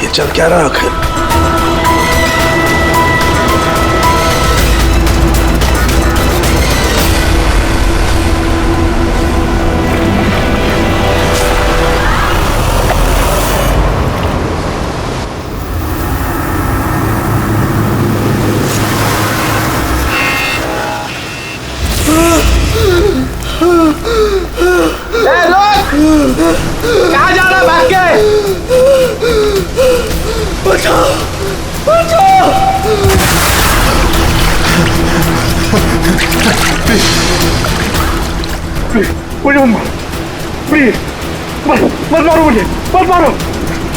ये चल क्या रहा आखिर? कहाँ जा रहा भाग के? बचाओ, बचाओ! मुझे मत मारो, प्लीज मत मारो मुझे, मत मारो,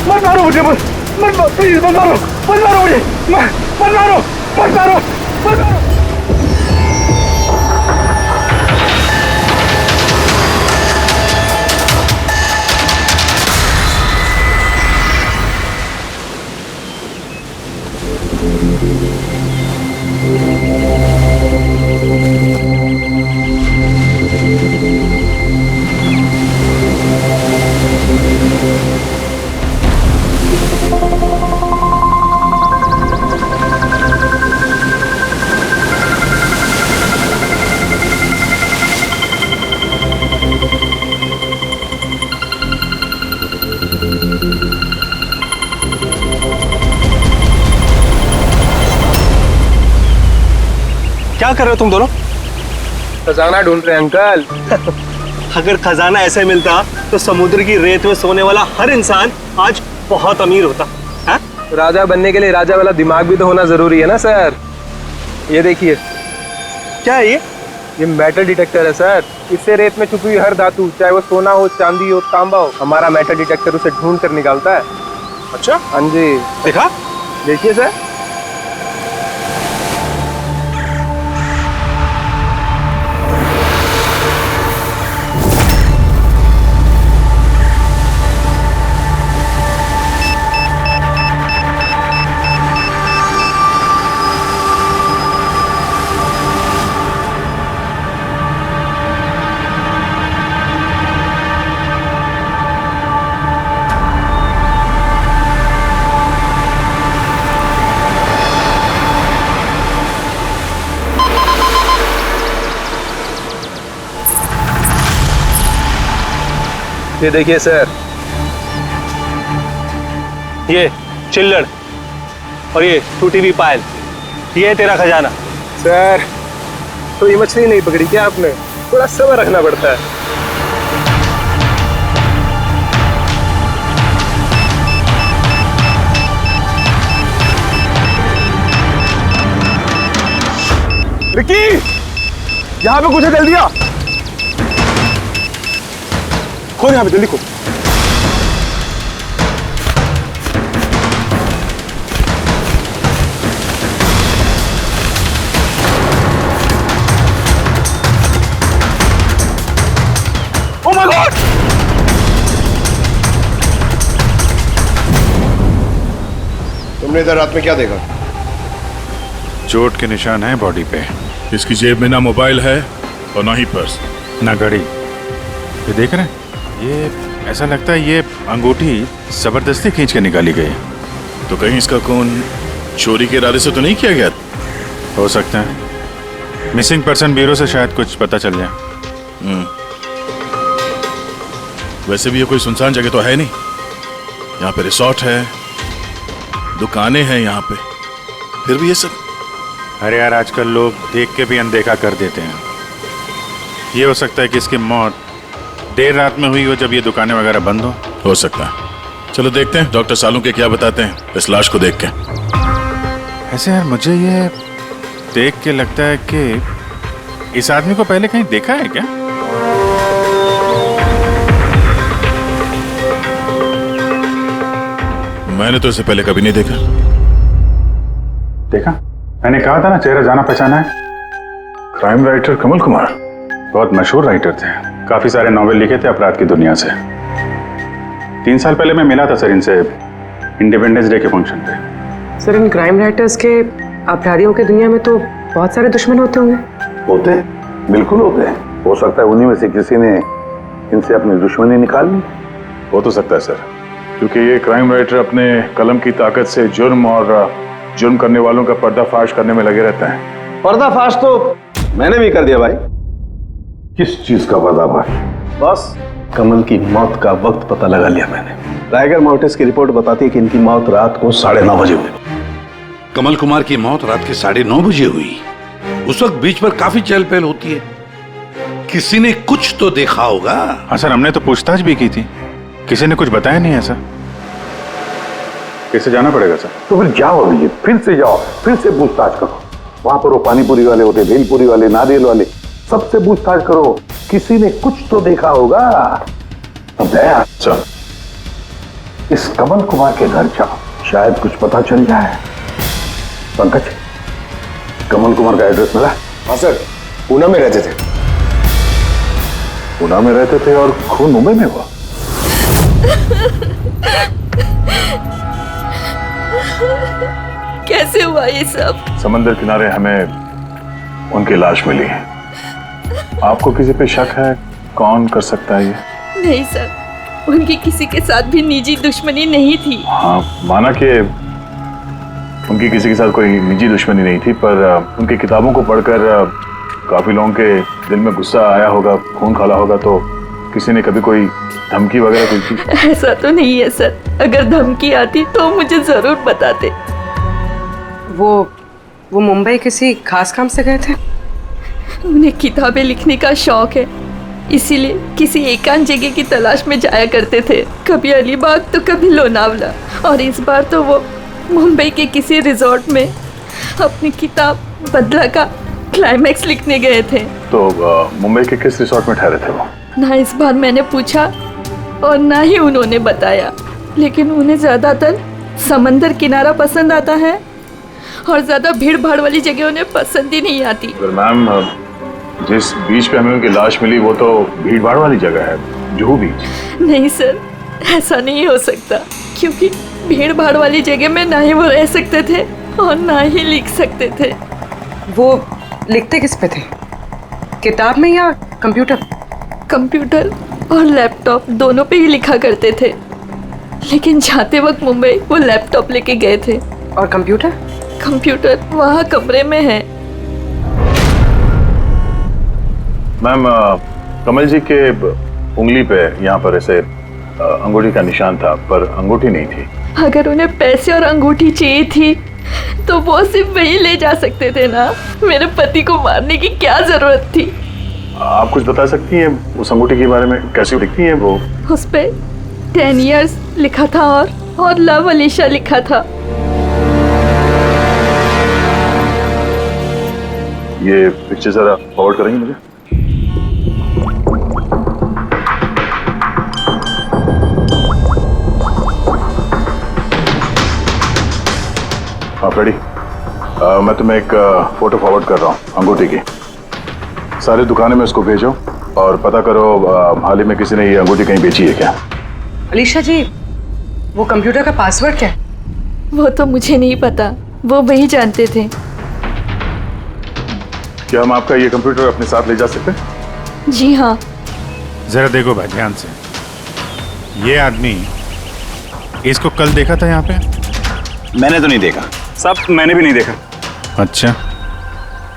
मत मारो मुझे, मत मारो, प्लीज मत मारो, मत मारो मुझे, मत मारो, मत मारो, मत मारो। क्या कर रहे हो तुम दोनों? खजाना ढूंढ रहे हैं अंकल। अगर खजाना ऐसे मिलता तो समुद्र की रेत में सोने वाला हर इंसान आज बहुत अमीर होता है? राजा बनने के लिए राजा वाला दिमाग भी तो होना जरूरी है ना सर। ये देखिए, क्या है ये मेटल डिटेक्टर है सर। इससे रेत में छुपी हुई हर धातु, चाहे वो सोना हो, चांदी हो, तांबा हो, हमारा मेटल डिटेक्टर उसे ढूंढ कर निकालता है। अच्छा, हाँ जी, देखा? देखिए सर। ये देखिए सर, ये चिल्लड़ और ये टूटी हुई पायल, ये है तेरा खजाना। सर तो ये मछली नहीं पकड़ी क्या आपने? थोड़ा सब्र रखना पड़ता है। रिकी, यहाँ पे कुछ है, जल्दी आ। खोल यहाँ पे, जल्दी खोल। Oh my God! तुमने इधर रात में क्या देखा? चोट के निशान हैं बॉडी पे। इसकी जेब में ना मोबाइल है और ना ही पर्स, ना घड़ी। ये देख रहे हैं? ये ऐसा लगता है ये अंगूठी जबरदस्ती खींच के निकाली गई। तो कहीं इसका खून चोरी के इरादे से तो नहीं किया गया? हो सकता है। मिसिंग पर्सन ब्यूरो से शायद कुछ पता चल जाए। वैसे भी ये कोई सुनसान जगह तो है नहीं। यहाँ पे रिसोर्ट है, दुकानें हैं यहाँ पे, फिर भी ये सब। अरे यार, आजकल लोग देख के भी अनदेखा कर देते हैं। ये हो सकता है कि इसकी मौत देर रात में हुई हो, जब ये दुकानें वगैरह बंद हो सकता है। चलो देखते हैं डॉक्टर सालू के क्या बताते हैं इस लाश को देख के। ऐसे यार, मुझे ये देख के लगता है कि इस आदमी को पहले कहीं देखा है क्या? मैंने तो इसे पहले कभी नहीं देखा। देखा? मैंने कहा था ना, चेहरा जाना पहचाना है। क्राइम राइटर कमल कुमार बहुत मशहूर राइटर थे, काफी सारे नॉवेल लिखे थे अपराध की दुनिया से। 3 साल पहले मैं मिला था सर इनसे इंडिपेंडेंस डे के फंक्शन पे। सर, इन क्राइम राइटर्स के अपराधियों की दुनिया में तो बहुत सारे दुश्मन होते होंगे। होते हैं, बिल्कुल होते हैं। हो सकता है उन्हीं में से किसी ने इनसे अपनी दुश्मनी निकाल ली। हो तो सकता है सर, क्योंकि ये क्राइम राइटर अपने कलम की ताकत से जुर्म और जुर्म करने वालों का पर्दाफाश करने में लगे रहते हैं। पर्दाफाश तो मैंने भी कर दिया भाई। किस चीज का पर्दाफाश? बस कमल की मौत का वक्त पता लगा लिया मैंने। टाइगर मोटर्स की रिपोर्ट बताती है कि इनकी मौत रात को 9:30 बजे हुई। कमल कुमार की मौत रात के 9:30 बजे हुई। उस वक्त बीच पर काफी चहल पहल होती है। किसी ने कुछ तो देखा होगा। हाँ सर, हमने तो पूछताछ भी की थी, किसी ने कुछ बताया नहीं है सर। कैसे जाना पड़ेगा सर? तो फिर जाओ अभी, फिर से जाओ, फिर से पूछताछ करो। वहां पर वो पानीपुरी वाले होते, भेलपुरी वाले, नारियल वाले, सबसे पूछताछ करो। किसी ने कुछ तो देखा होगा। अब दया सर, इस कमल कुमार के घर जाओ, शायद कुछ पता चल जाए। पंकज, कमल कुमार का एड्रेस मिला? हाँ सर, पूना में रहते थे। पुणे में रहते थे और खून मुंबई में हुआ। कैसे हुआ ये सब? समंदर किनारे हमें उनकी लाश मिली है। आपको किसी पे शक है? कौन कर सकता है ये? नहीं सर, उनकी किसी के साथ भी निजी दुश्मनी नहीं थी। हाँ, माना कि उनकी किसी के साथ कोई निजी दुश्मनी नहीं थी, पर उनकी किताबों को पढ़कर काफी लोगों के दिल में गुस्सा आया होगा, खून खाला होगा, तो किसी ने कभी कोई धमकी वगैरह कुछ दी? ऐसा तो नहीं है सर, अगर धमकी आती तो मुझे जरूर बताते। वो मुंबई किसी खास काम से गए थे? उन्हें किताबें लिखने का शौक है, इसीलिए किसी एकांत जगह की तलाश में जाया करते थे। कभी अलीबाग तो कभी लोनावला, और इस बार तो वो मुंबई के किसी रिजॉर्ट में अपनी किताब बदला का क्लाइमैक्स लिखने गए थे। तो मुंबई के किस रिसोर्ट में ठहरे थे वो? ना इस बार मैंने पूछा और ना ही उन्होंने बताया, लेकिन उन्हें ज्यादातर समंदर किनारा पसंद आता है और ज्यादा भीड़ भाड़ वाली जगह उन्हें पसंद ही नहीं आती। मैम, जिस बीच पे हमें उनकी लाश मिली वो तो भीड़ भाड़ वाली जगह है, जुहू बीच। नहीं सर, ऐसा नहीं हो सकता, क्योंकि भीड़ भाड़ वाली जगह में ना ही वो रह सकते थे और ना ही लिख सकते थे। वो लिखते किस पे थे? किताब में या कंप्यूटर? कंप्यूटर और लैपटॉप दोनों पे ही लिखा करते थे, लेकिन जाते वक्त मुंबई वो लैपटॉप लेके गए थे। और कंप्यूटर? कंप्यूटर वहाँ कमरे में है। मैम, कमल जी के उंगली पे यहाँ पर ऐसे अंगूठी का निशान था, पर अंगूठी नहीं थी। अगर उन्हें पैसे और अंगूठी चाहिए थी तो वो सिर्फ वही ले जा सकते थे ना। मेरे पति को मारने की क्या जरूरत थी? आप कुछ बता सकती हैं उस अंगूठी के बारे में? कैसी दिखती है वो? उस पे 10 years लिखा था और लव अलीशा लिखा था। ये पिक्चर जरा फॉरवर्ड करेंगे मुझे? हाँ फ्रेडी, मैं तुम्हें एक फोटो फॉरवर्ड कर रहा हूँ अंगूठी की। सारी दुकानों में उसको भेजो और पता करो हाल ही में किसी ने ये अंगूठी कहीं बेची है क्या। अलीशा जी, वो कंप्यूटर का पासवर्ड क्या है? वो तो मुझे नहीं पता, वो वही जानते थे। क्या हम आपका ये कंप्यूटर अपने साथ ले जा सकते हैं? जी हाँ। जरा देखो भाई ध्यान से, ये आदमी, इसको कल देखा था यहाँ पे? मैंने तो नहीं देखा साहब, मैंने भी नहीं देखा। अच्छा,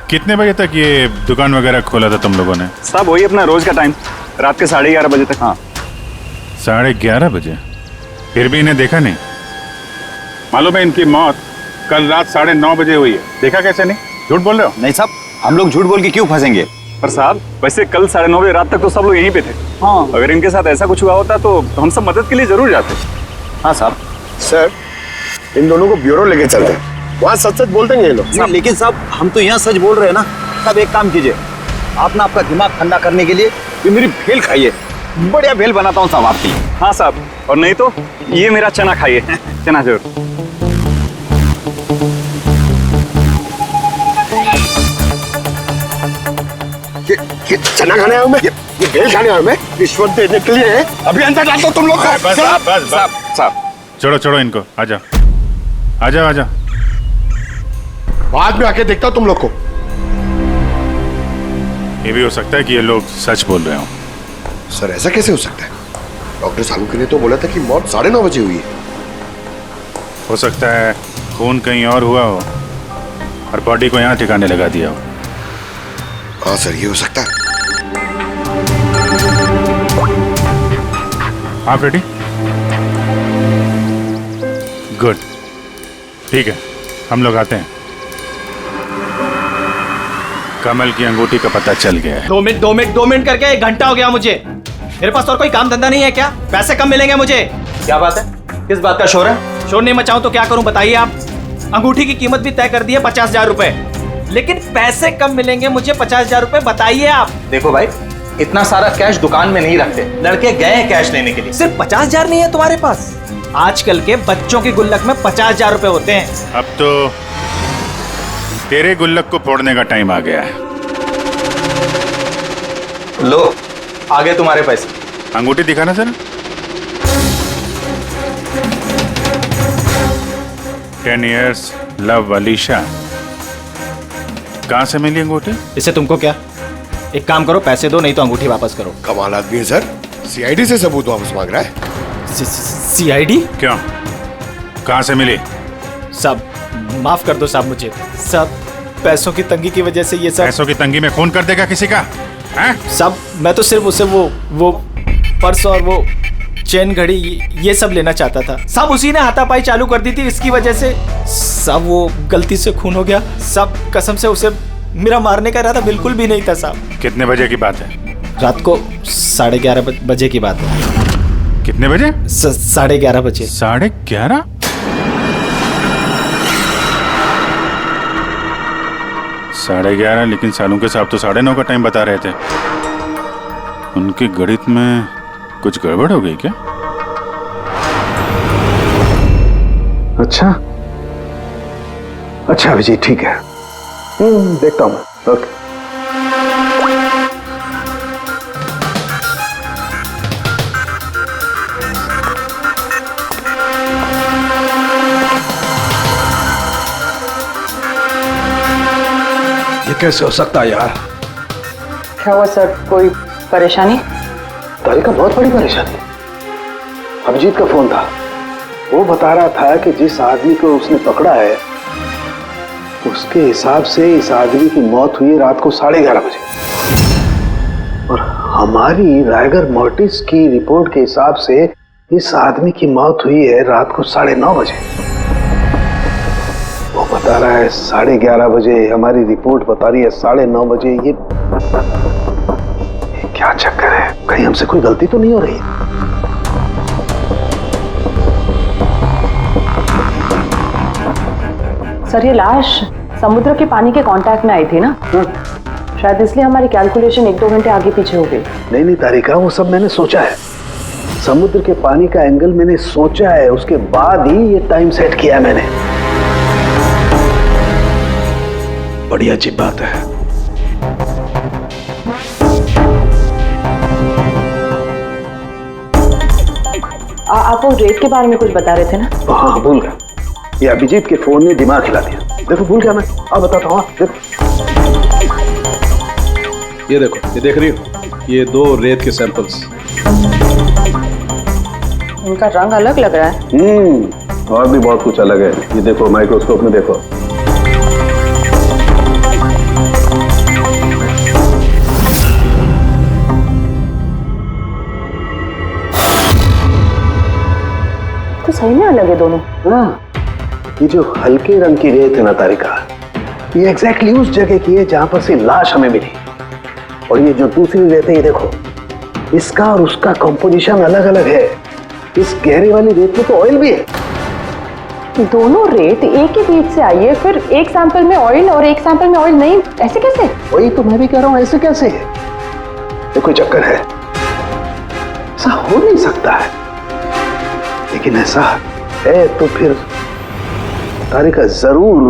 कितने बजे तक ये दुकान वगैरह खोला था तुम लोगों ने? साहब वही अपना रोज का टाइम, रात के 11:30 बजे तक। हाँ 11:30 बजे? फिर भी इन्हें देखा नहीं? मालूम है इनकी मौत कल रात 9:30 बजे हुई है। देखा कैसे नहीं? झूठ बोल रहे हो? नहीं साहब, हम लोग झूठ बोल के क्यों फंसेंगे? पर साहब वैसे कल 9:30 बजे रात तक तो सब लोग यहीं पे थे। हाँ, अगर इनके साथ ऐसा कुछ हुआ होता तो हम सब मदद के लिए जरूर जाते। हाँ साहब। सर, इन दोनों को ब्यूरो लेके चलते हैं, वहाँ सच सच बोल देंगे ये लोग। लेकिन साहब हम तो यहाँ सच बोल रहे हैं ना। साहब एक काम कीजिए, आप ना आपका दिमाग ठंडा करने के लिए ये मेरी भेल खाइए, बढ़िया भेल बनाता हूँ साहब आपकी। हाँ साहब, और नहीं तो ये मेरा चना खाइए, चना जरूर। ये चना खाने आया हूँ मैं, ये भेल खाने आया हूँ मैं, रिश्वत देने के लिए है। अभी अंदर डाल दो तुम लोग। साहब छोड़ो इनको, आजा। बाद में आके देखता हूँ तुम लोग को। ये भी हो सकता है कि ये लोग सच बोल रहे हो। सर ऐसा कैसे हो सकता है? डॉक्टर सालू ने तो बोला था कि मौत 9:30 बजे हुई है। हो सकता है खून कहीं और हुआ हो और बॉडी को यहाँ ठिकाने लगा दिया हो। हाँ सर, ये हो सकता है। आप रेडी? गुड, ठीक है, हम लोग आते हैं। कमल की अंगूठी का पता चल गया है। 2 मिनट करके 1 घंटा हो गया मुझे। मेरे पास और कोई काम धंधा नहीं है क्या? पैसे कम मिलेंगे मुझे। क्या बात है? किस बात का शोर है? शोर नहीं मचाऊं तो क्या करूं बताइए आप? अंगूठी की कीमत भी तय कर दी है 50,000 रुपए, लेकिन पैसे कम मिलेंगे मुझे 50,000 रुपए। बताइए आप। देखो भाई, इतना सारा कैश दुकान में नहीं रखते, लड़के गए हैं कैश लेने के लिए। सिर्फ 50,000 नहीं है तुम्हारे पास? आजकल के बच्चों की गुल्लक में 50,000 रुपए होते हैं। अब तो तेरे गुल्लक को फोड़ने का टाइम आ गया है। लो, आगे तुम्हारे पैसे। अंगूठी दिखाना सर। 10 years love Alisha. कहां से मिली अंगूठी? इससे तुमको क्या? एक काम करो, पैसे दो, नहीं तो अंगूठी वापस करो। कमाल आदमी है सर, सीआईडी से सबूत वापस मांग रहा है। सीआईडी? क्यों, कहां से मिली? साहब माफ कर दो साहब मुझे। साहब पैसों की तंगी की वजह से ये सब। पैसों की तंगी में खून कर देगा किसी का? साहब मैं तो सिर्फ उसे वो पर्स और वो चेन घड़ी ये सब लेना चाहता था। साहब उसी ने हाथापाई चालू कर दी थी, इसकी वजह से साहब वो गलती से खून हो गया। साहब कसम से उसे मेरा मारने का इरादा बिल्कुल भी नहीं था साहब। कितने बजे की बात है? रात को 11:30 बजे की बात है। कितने बजे? 11:30 बजे। 11:30? साढ़े 11, लेकिन सालों के साहब तो 9:30 का टाइम बता रहे थे। उनके गणित में कुछ गड़बड़ हो गई क्या? अच्छा अभिजीत, ठीक है, देखता हूं मैं। ओके। ये कैसे हो सकता है यार? क्या हुआ सर, कोई परेशानी? तारिका, बहुत बड़ी परेशानी। अभिजीत का फोन था, वो बता रहा था कि जिस आदमी को उसने पकड़ा है उसके हिसाब से इस आदमी की मौत हुई रात को 11:30 बजे, और हमारी रायगर मोर्टिस की रिपोर्ट के हिसाब से इस आदमी की मौत हुई है रात को 9:30 बजे। वो बता रहा है 11:30 बजे, हमारी रिपोर्ट बता रही है 9:30 बजे। ये क्या चक्कर है? कहीं हमसे कोई गलती तो नहीं हो रही है? सर ये लाश समुद्र के पानी के कांटेक्ट में आई थी ना, शायद इसलिए हमारी कैलकुलेशन 1-2 घंटे आगे पीछे हो गई। नहीं तारिका, वो सब मैंने सोचा है। समुद्र के पानी का एंगल मैंने सोचा है, उसके बाद ही ये टाइम सेट किया है मैंने। बड़ी अजीब बात है। आप वो रेट के बारे में कुछ बता रहे थे ना? हाँ, भूल गया। ये अभिजीत के फोन ने दिमाग हिला दिया। देखो, भूल गया मैं। अब बताता हूँ। देखो, ये देखो, ये देख रही हो? ये 2 रेत के सैंपल्स। इनका रंग अलग लग रहा है। और भी बहुत कुछ अलग है। ये देखो, माइक्रोस्कोप में देखो। तो सही में अलग है दोनों। हाँ, ये जो हल्के रंग की रेत है ना तारिका, ये एग्जैक्टली उस जगह की है जहां पर से लाश हमें मिली। और ये जो दूसरी रेत है, ये देखो, इसका और उसका कंपोजिशन अलग अलग है। इस गहरे वाली रेत में तो ऑयल भी है। दोनों रेत एक ही बीच से आई है, फिर एक सैंपल में ऑयल और एक सैंपल में ऑयल नहीं, ऐसे कैसे? वही तो मैं भी कह रहा हूं, ऐसे कैसे? ये कोई चक्कर है? ऐसा हो नहीं सकता है। लेकिन ऐसा है तो फिर तारिका जरूर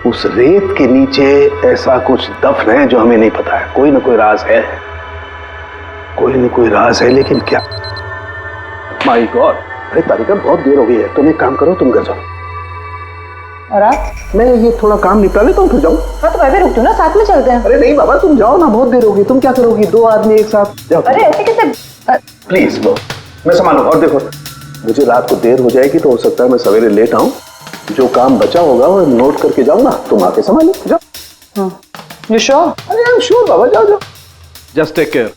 उस रेत के नीचे ऐसा कुछ दफन है जो हमें नहीं पता है। कोई ना कोई राज है, कोई ना कोई राज है, लेकिन क्या? My God! अरे तारिका, बहुत देर हो गई है। तुम एक काम करो, तुम घर जाओ। और आप? मैं ये थोड़ा काम निपटा लेता हूँ, फिर जाऊँ। हाँ तो मैं भी रुक दूँ ना, साथ में चलते हैं। अरे नहीं बाबा, तुम जाओ ना, बहुत देर होगी। तुम क्या करोगी? 2 आदमी एक साथ जाओ। अरे ऐसे कैसे? प्लीज लो। मैं संभालूंगा। और देखो, मुझे रात को देर हो जाएगी तो हो सकता है मैं सवेरे लेट आऊं। जो काम बचा होगा वो नोट करके जाऊंगा, तुम आके संभालो। जाओ। You sure? अरे आई एम श्योर बाबा, जाओ जाओ। Just take care.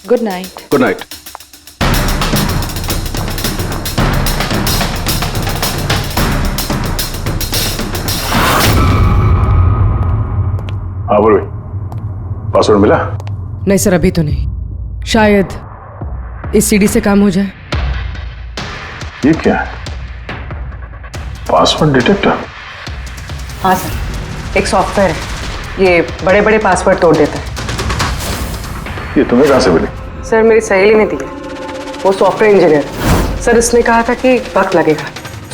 Good night. Good night. हाँ बोलो, पासवर्ड मिला? नहीं सर, अभी तो नहीं। शायद इस सीडी से काम हो जाए। ये क्या है? Password detector? हाँ सर, एक सॉफ्टवेयर है, ये बड़े बड़े पासवर्ड तोड़ देता है। ये तुम्हें कहां से मिली? सर मेरी सहेली ने दी है, वो सॉफ्टवेयर इंजीनियर। सर इसने कहा था कि वक्त लगेगा,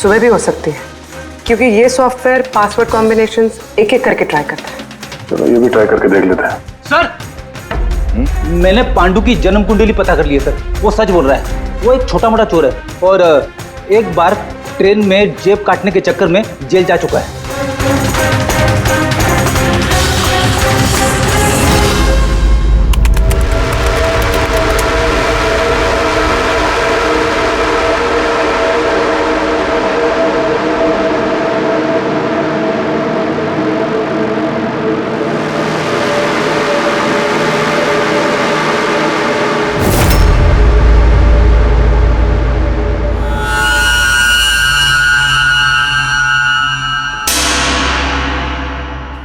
सुबह भी हो सकती है, क्योंकि ये सॉफ्टवेयर पासवर्ड कॉम्बिनेशंस एक एक करके ट्राई करता है। चलो ये भी ट्राई करके देख लेते हैं। सर मैंने पांडु की जन्म कुंडली पता कर ली है सर। वो सच बोल रहा है, वो एक छोटा मोटा चोर है और एक बार ट्रेन में जेब काटने के चक्कर में जेल जा चुका है।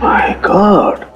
माय गॉड,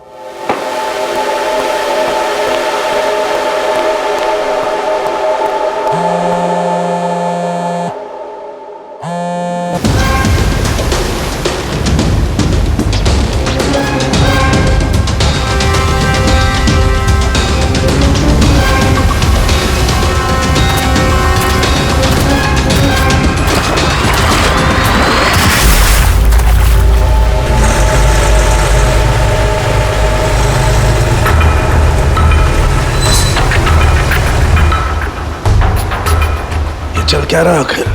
चल क्या रहा आखिर?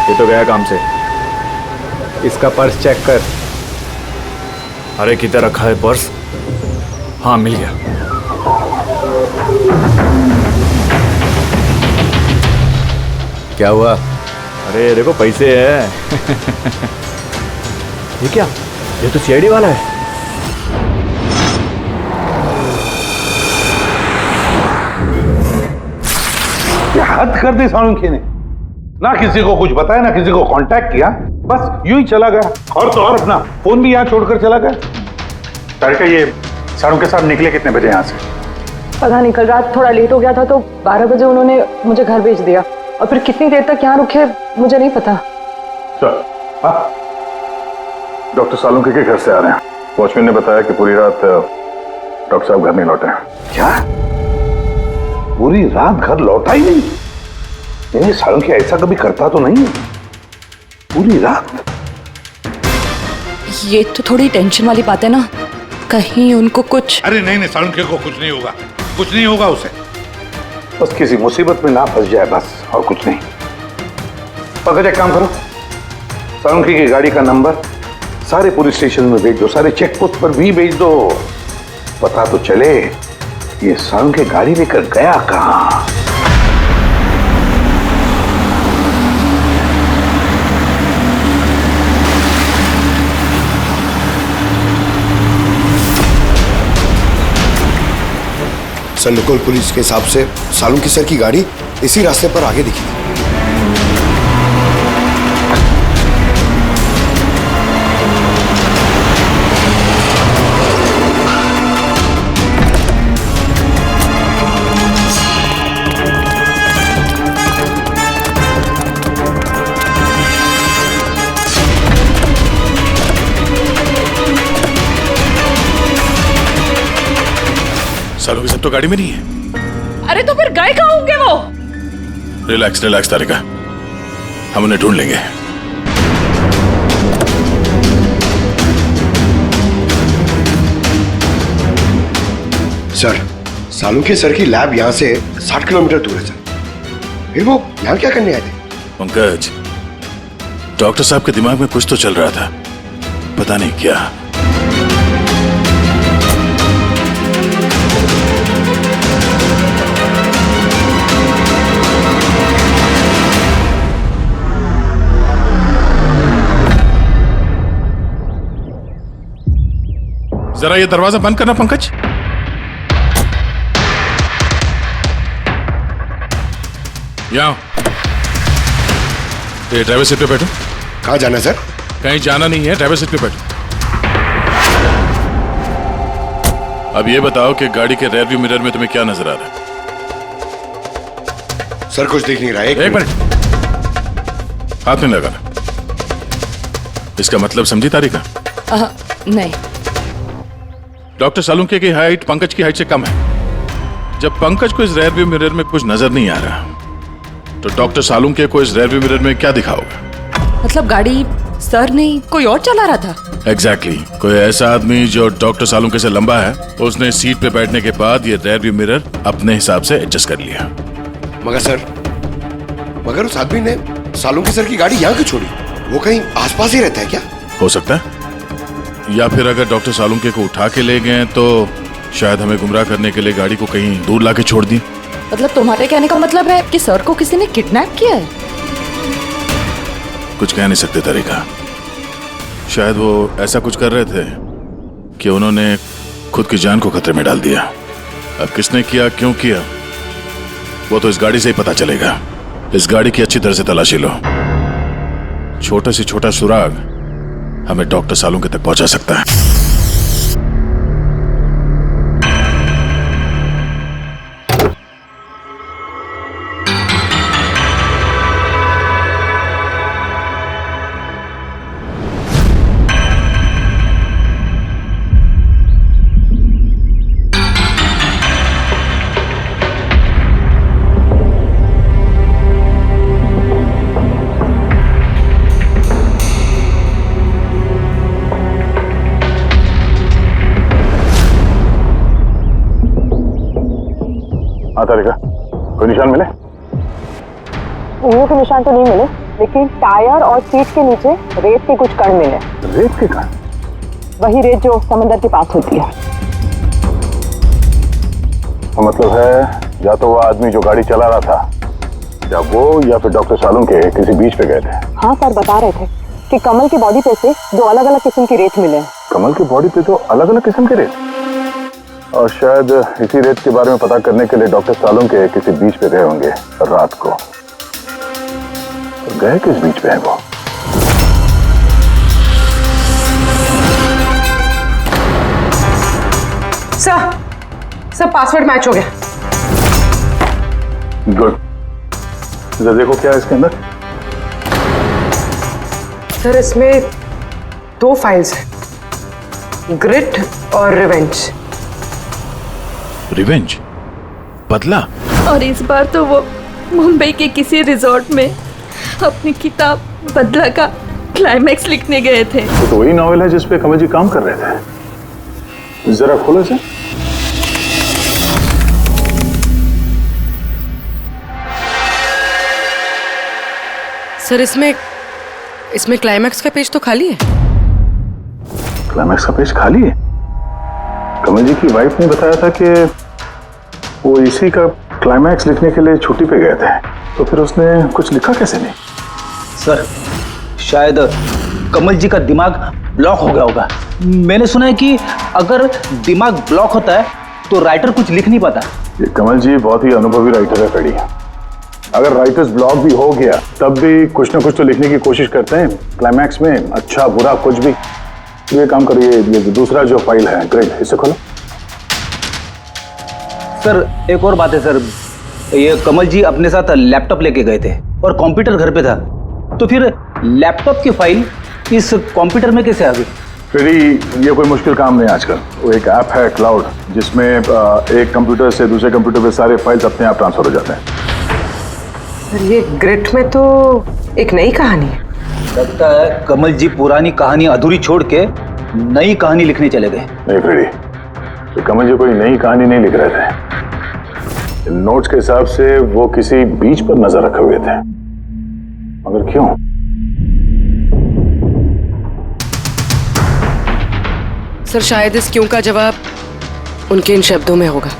ये तो गया काम से। इसका पर्स चेक कर। अरे किधर रखा है पर्स? हाँ मिल गया। क्या हुआ? अरे देखो पैसे है। ये क्या? ये तो सीआईडी वाला है। हद कर दी सालुंखे ने, ना किसी को कुछ बताया ना किसी को कांटेक्ट किया, बस यूं ही चला गया। और तो और अपना फोन भी यहाँ छोड़कर चला गया। तारिका, ये सारू के साथ निकले कितने बजे यहाँ से? पता नहीं, कल रात थोड़ा लेट हो गया था तो 12 बजे उन्होंने मुझे घर भेज दिया, और फिर कितनी देर तक यहाँ रुके मुझे नहीं पता। चल, हाँ। डॉक्टर सालुंखे के घर से आ रहे हैं। वॉचमैन ने बताया कि पूरी रात डॉक्टर साहब घर नहीं लौटे हैं। क्या पूरी रात घर लौटा ही नहीं? नहीं, सालुंखे ऐसा कभी करता तो नहीं है। पूरी रात? ये तो थोड़ी टेंशन वाली बात है ना, कहीं उनको कुछ। अरे नहीं नहीं, सालुंखे को कुछ नहीं होगा, कुछ नहीं होगा उसे। बस किसी मुसीबत में ना फंस जाए, बस, और कुछ नहीं। पकड़, एक काम करो, सालुंखे की गाड़ी का नंबर सारे पुलिस स्टेशन में भेज दो, सारे चेक पोस्ट पर भी भेज दो। पता तो चले ये सालुंखे गाड़ी लेकर गया कहां। सर, लोकल पुलिस के हिसाब से सालुंखे सर की गाड़ी इसी रास्ते पर आगे दिखी। सालों के सब तो गाड़ी में नहीं है। अरे तो फिर गए कहाँ होंगे वो? रिलैक्स रिलैक्स तारिका, हम उन्हें ढूंढ लेंगे। सर, सालुंखे सर की लैब यहाँ से 60 किलोमीटर दूर है सर। फिर वो यहाँ क्या करने आए थे? पंकज, डॉक्टर साहब के दिमाग में कुछ तो चल रहा था, पता नहीं क्या। जरा ये दरवाजा बंद करना पंकज। यहाँ ये ड्राइवर सीट पे बैठो। कहाँ जाना है सर? कहीं जाना नहीं है, ड्राइवर सीट पे बैठो। अब ये बताओ कि गाड़ी के रेयर व्यू मिरर में तुम्हें क्या नजर आ रहा है? सर कुछ दिख नहीं रहा है। एक मिनट, हाथ में लगाना। इसका मतलब समझी तारिका? नहीं। डॉक्टर सालुंके की हाइट पंकज की हाइट से कम है। जब पंकज को इस रेयर व्यू मिरर में कुछ नजर नहीं आ रहा, तो डॉक्टर सालुंके को इस रेयर व्यू मिरर में क्या दिखा होगा? मतलब गाड़ी सर नहीं कोई और चला रहा था? एग्जैक्टली कोई ऐसा आदमी जो डॉक्टर सालुंके से लंबा है, उसने सीट पे बैठने के बाद ये रेयर व्यू मिरर अपने हिसाब से एडजस्ट कर लिया। मगर उस आदमी ने सालुंके सर की गाड़ी यहाँ क्यों छोड़ी? वो कहीं आसपास ही रहता है क्या? हो सकता है, या फिर अगर डॉक्टर सालुंके को उठा के ले गए तो शायद हमें गुमराह करने के लिए गाड़ी को कहीं दूर लाके छोड़ दी। मतलब तुम्हारे कहने का मतलब है कि सर को किसी ने किडनैप किया है? कुछ कह नहीं सकते तरीका। शायद वो ऐसा कुछ कर रहे थे कि उन्होंने खुद की जान को खतरे में डाल दिया। अब किसने किया, क्यों किया, वो तो इस गाड़ी से ही पता चलेगा। इस गाड़ी की अच्छी तरह से तलाशी लो। छोटा से छोटा सुराग हमें डॉक्टर सालुंके तक पहुंचा सकता है। तारिका, कोई निशान मिले? उंगलियों के निशान तो नहीं मिले, लेकिन टायर और सीट के नीचे रेत के कुछ कण मिले। रेत के कण? वही रेत जो समंदर के पास होती है। तो मतलब है या तो वो आदमी जो गाड़ी चला रहा था, या वो या फिर डॉक्टर सालुंके किसी बीच पे गए थे। हाँ सर, बता रहे थे कि कमल की बॉडी पे से 2 अलग-अलग किस्म की रेत मिले। कमल की बॉडी पे तो अलग अलग किस्म के रेत, और शायद इसी रेत के बारे में पता करने के लिए डॉक्टर सालुंके किसी बीच पे गए होंगे रात को। तो गए किस बीच पे है वो? सर पासवर्ड मैच हो गया। गुड। जरा देखो क्या है इसके अंदर। सर इसमें 2 फाइल्स हैं, ग्रिट और रिवेंज। रिवेंज? बदला? और इस बार तो वो मुंबई के किसी रिजॉर्ट में अपनी किताब बदला का क्लाइमैक्स लिखने गए थे। तो वही नॉवेल है जिसपे कमल जी काम कर रहे थे। जरा खोलो इसे। सर इसमें क्लाइमैक्स का पेज तो खाली है। क्लाइमैक्स का पेज खाली है? कमल जी की वाइफ ने बताया था कि वो इसी का क्लाइमैक्स लिखने के लिए छुट्टी पे गए थे, तो फिर उसने कुछ लिखा कैसे नहीं? सर शायद कमल जी का दिमाग ब्लॉक हो गया होगा। मैंने सुना है कि अगर दिमाग ब्लॉक होता है तो राइटर कुछ लिख नहीं पाता। ये कमल जी बहुत ही अनुभवी राइटर है पेड़ी। अगर राइटर्स ब्लॉक भी हो गया तब भी कुछ ना कुछ तो लिखने की कोशिश करते हैं क्लाइमैक्स में, अच्छा बुरा कुछ भी। ये काम करिए, ये दूसरा जो फाइल है ग्रेट, इसे खोलो। सर एक और बात है सर, ये कमल जी अपने साथ लैपटॉप लेके गए थे और कंप्यूटर घर पे था, तो फिर लैपटॉप की फाइल इस कंप्यूटर में कैसे आ गई? फिर ये कोई मुश्किल काम नहीं आजकल। वो एक ऐप है क्लाउड, जिसमें एक कंप्यूटर से दूसरे कंप्यूटर पे सारे फाइल्स अपने आप ट्रांसफर हो जाते हैं। सर ये ग्रिट में तो एक नई कहानी है। लगता है कमल जी पुरानी कहानी अधूरी छोड़ के नई कहानी लिखने चले गए। नहीं फ्रेडी, तो कमल जी कोई नई कहानी नहीं लिख रहे थे। नोट्स के हिसाब से वो किसी बीच पर नजर रखे हुए थे, मगर क्यों? सर शायद इस क्यों का जवाब उनके इन शब्दों में होगा।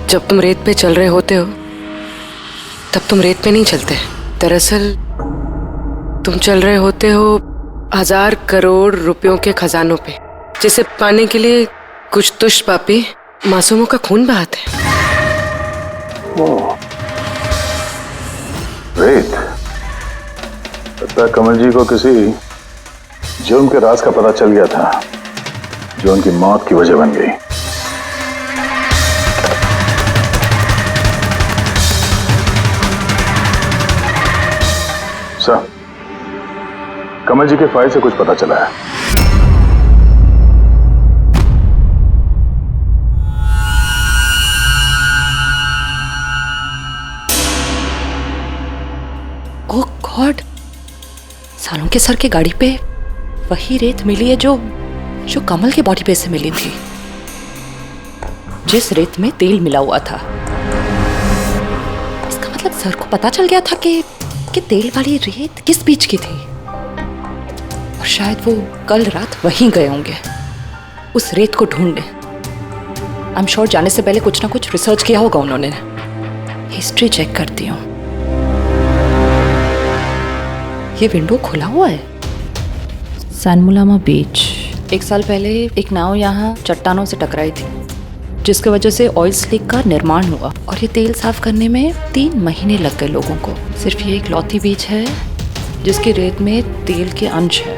जब तुम रेत पे चल रहे होते हो तब तुम रेत पे नहीं चलते। दरअसल तुम चल रहे होते हो 1000 करोड़ रुपयों के खजानों पे, जिसे पाने के लिए कुछ दुष्ट पापी मासूमों का खून बहाते हैं। रेत, लगता है कमल जी को किसी जुर्म के राज का पता चल गया था जो उनकी मौत की वजह बन गई। सर, कमल जी के फाइल से कुछ पता चला है। ओह गॉड, सालों के सर के गाड़ी पे वही रेत मिली है जो कमल के बॉडी पे से मिली थी, जिस रेत में तेल मिला हुआ था। इसका मतलब सर को पता चल गया था कि तेल वाली रेत किस बीच की थी, और शायद वो कल रात वहीं गए होंगे उस रेत को ढूंढने। आई एम श्योर जाने से पहले कुछ ना कुछ रिसर्च किया होगा उन्होंने। हिस्ट्री चेक करती हूँ। ये विंडो खुला हुआ है। सनमुलामा बीच। 1 साल पहले एक नाव यहाँ चट्टानों से टकराई थी, जिसकी वजह से ऑयल स्लिक का निर्माण हुआ, और ये तेल साफ करने में 3 महीने लग गए लोगों को। सिर्फ ये एक लौती बीच है जिसकी रेत में तेल के अंश है।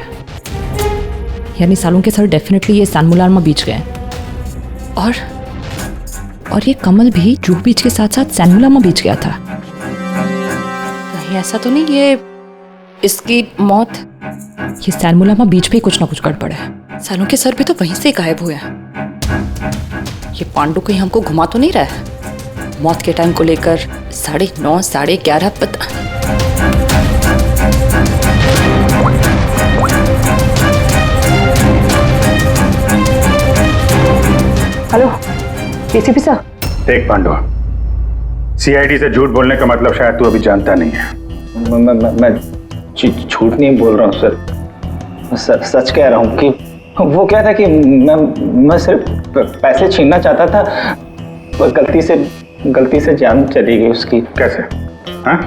यानी सालों के सर डेफिनेटली ये सनमुलामा बीच गए। और ये कमल भी जूहू बीच के साथ साथ सनमुलामा बीच गया था। कहीं ऐसा तो नहीं ये इसकी मौत, ये सनमुलामा बीच पे कुछ ना कुछ गड़बड़ है। सालों के सर भी तो वहीं से गायब हुए हैं। ये पांडु कहीं हमको घुमा तो नहीं रहा है मौत के टाइम को लेकर? 9:30 11:30 पता। हेलो एसीपी साहब। देख पांडु, सीआईडी से झूठ बोलने का मतलब शायद तू अभी जानता नहीं है। मैं झूठ नहीं बोल रहा हूँ सर, सच कह रहा हूँ कि वो क्या था कि मैं सिर्फ पैसे छीनना चाहता था, पर गलती से जान चली गई उसकी। कैसे? हाँ?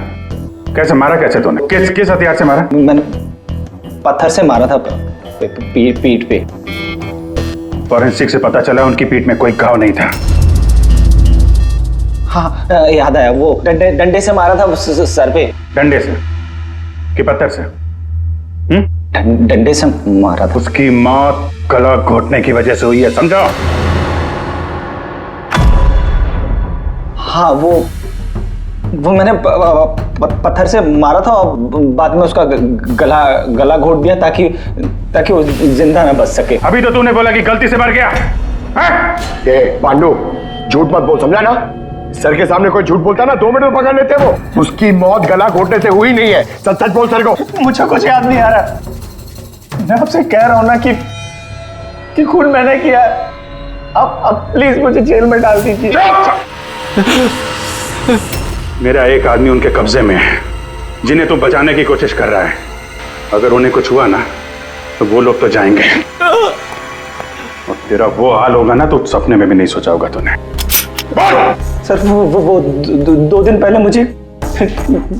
कैसे मारा? कैसे तूने? किस हथियार से मारा? मैंने पत्थर से मारा था पीठ पे। फॉरेंसिक से पता चला उनकी पीठ में कोई घाव नहीं था। हाँ याद आया, वो डंडे से मारा था सर पे। डंडे से कि पत्थर से? डंडे से मारा था। उसकी मौत गला घोटने की वजह से हुई है, समझो? हाँ वो मैंने पत्थर से मारा था और बाद में उसका गला घोट दिया ताकि वो जिंदा न बच सके। अभी तो तूने बोला कि गलती से मर गया। पांडु झूठ मत बोल, समझा ना? सर के सामने कोई झूठ बोलता ना 2 मिनट में पकड़ लेते वो। उसकी मौत गला घोटने से हुई नहीं है। सच बोल सर को। मुझे कुछ याद नहीं आ रहा। मैं आपसे कह रहा हूं ना कि खून मैंने किया। अब प्लीज मुझे जेल में डाल दीजिए। मेरा एक आदमी उनके कब्जे में है जिन्हें तू बचाने की कोशिश कर रहा है। अगर उन्हें कुछ हुआ ना तो वो लोग तो जाएंगे, और तेरा वो हाल होगा ना तो सपने में भी नहीं सोचा होगा तूने। सर वो 2 दिन पहले मुझे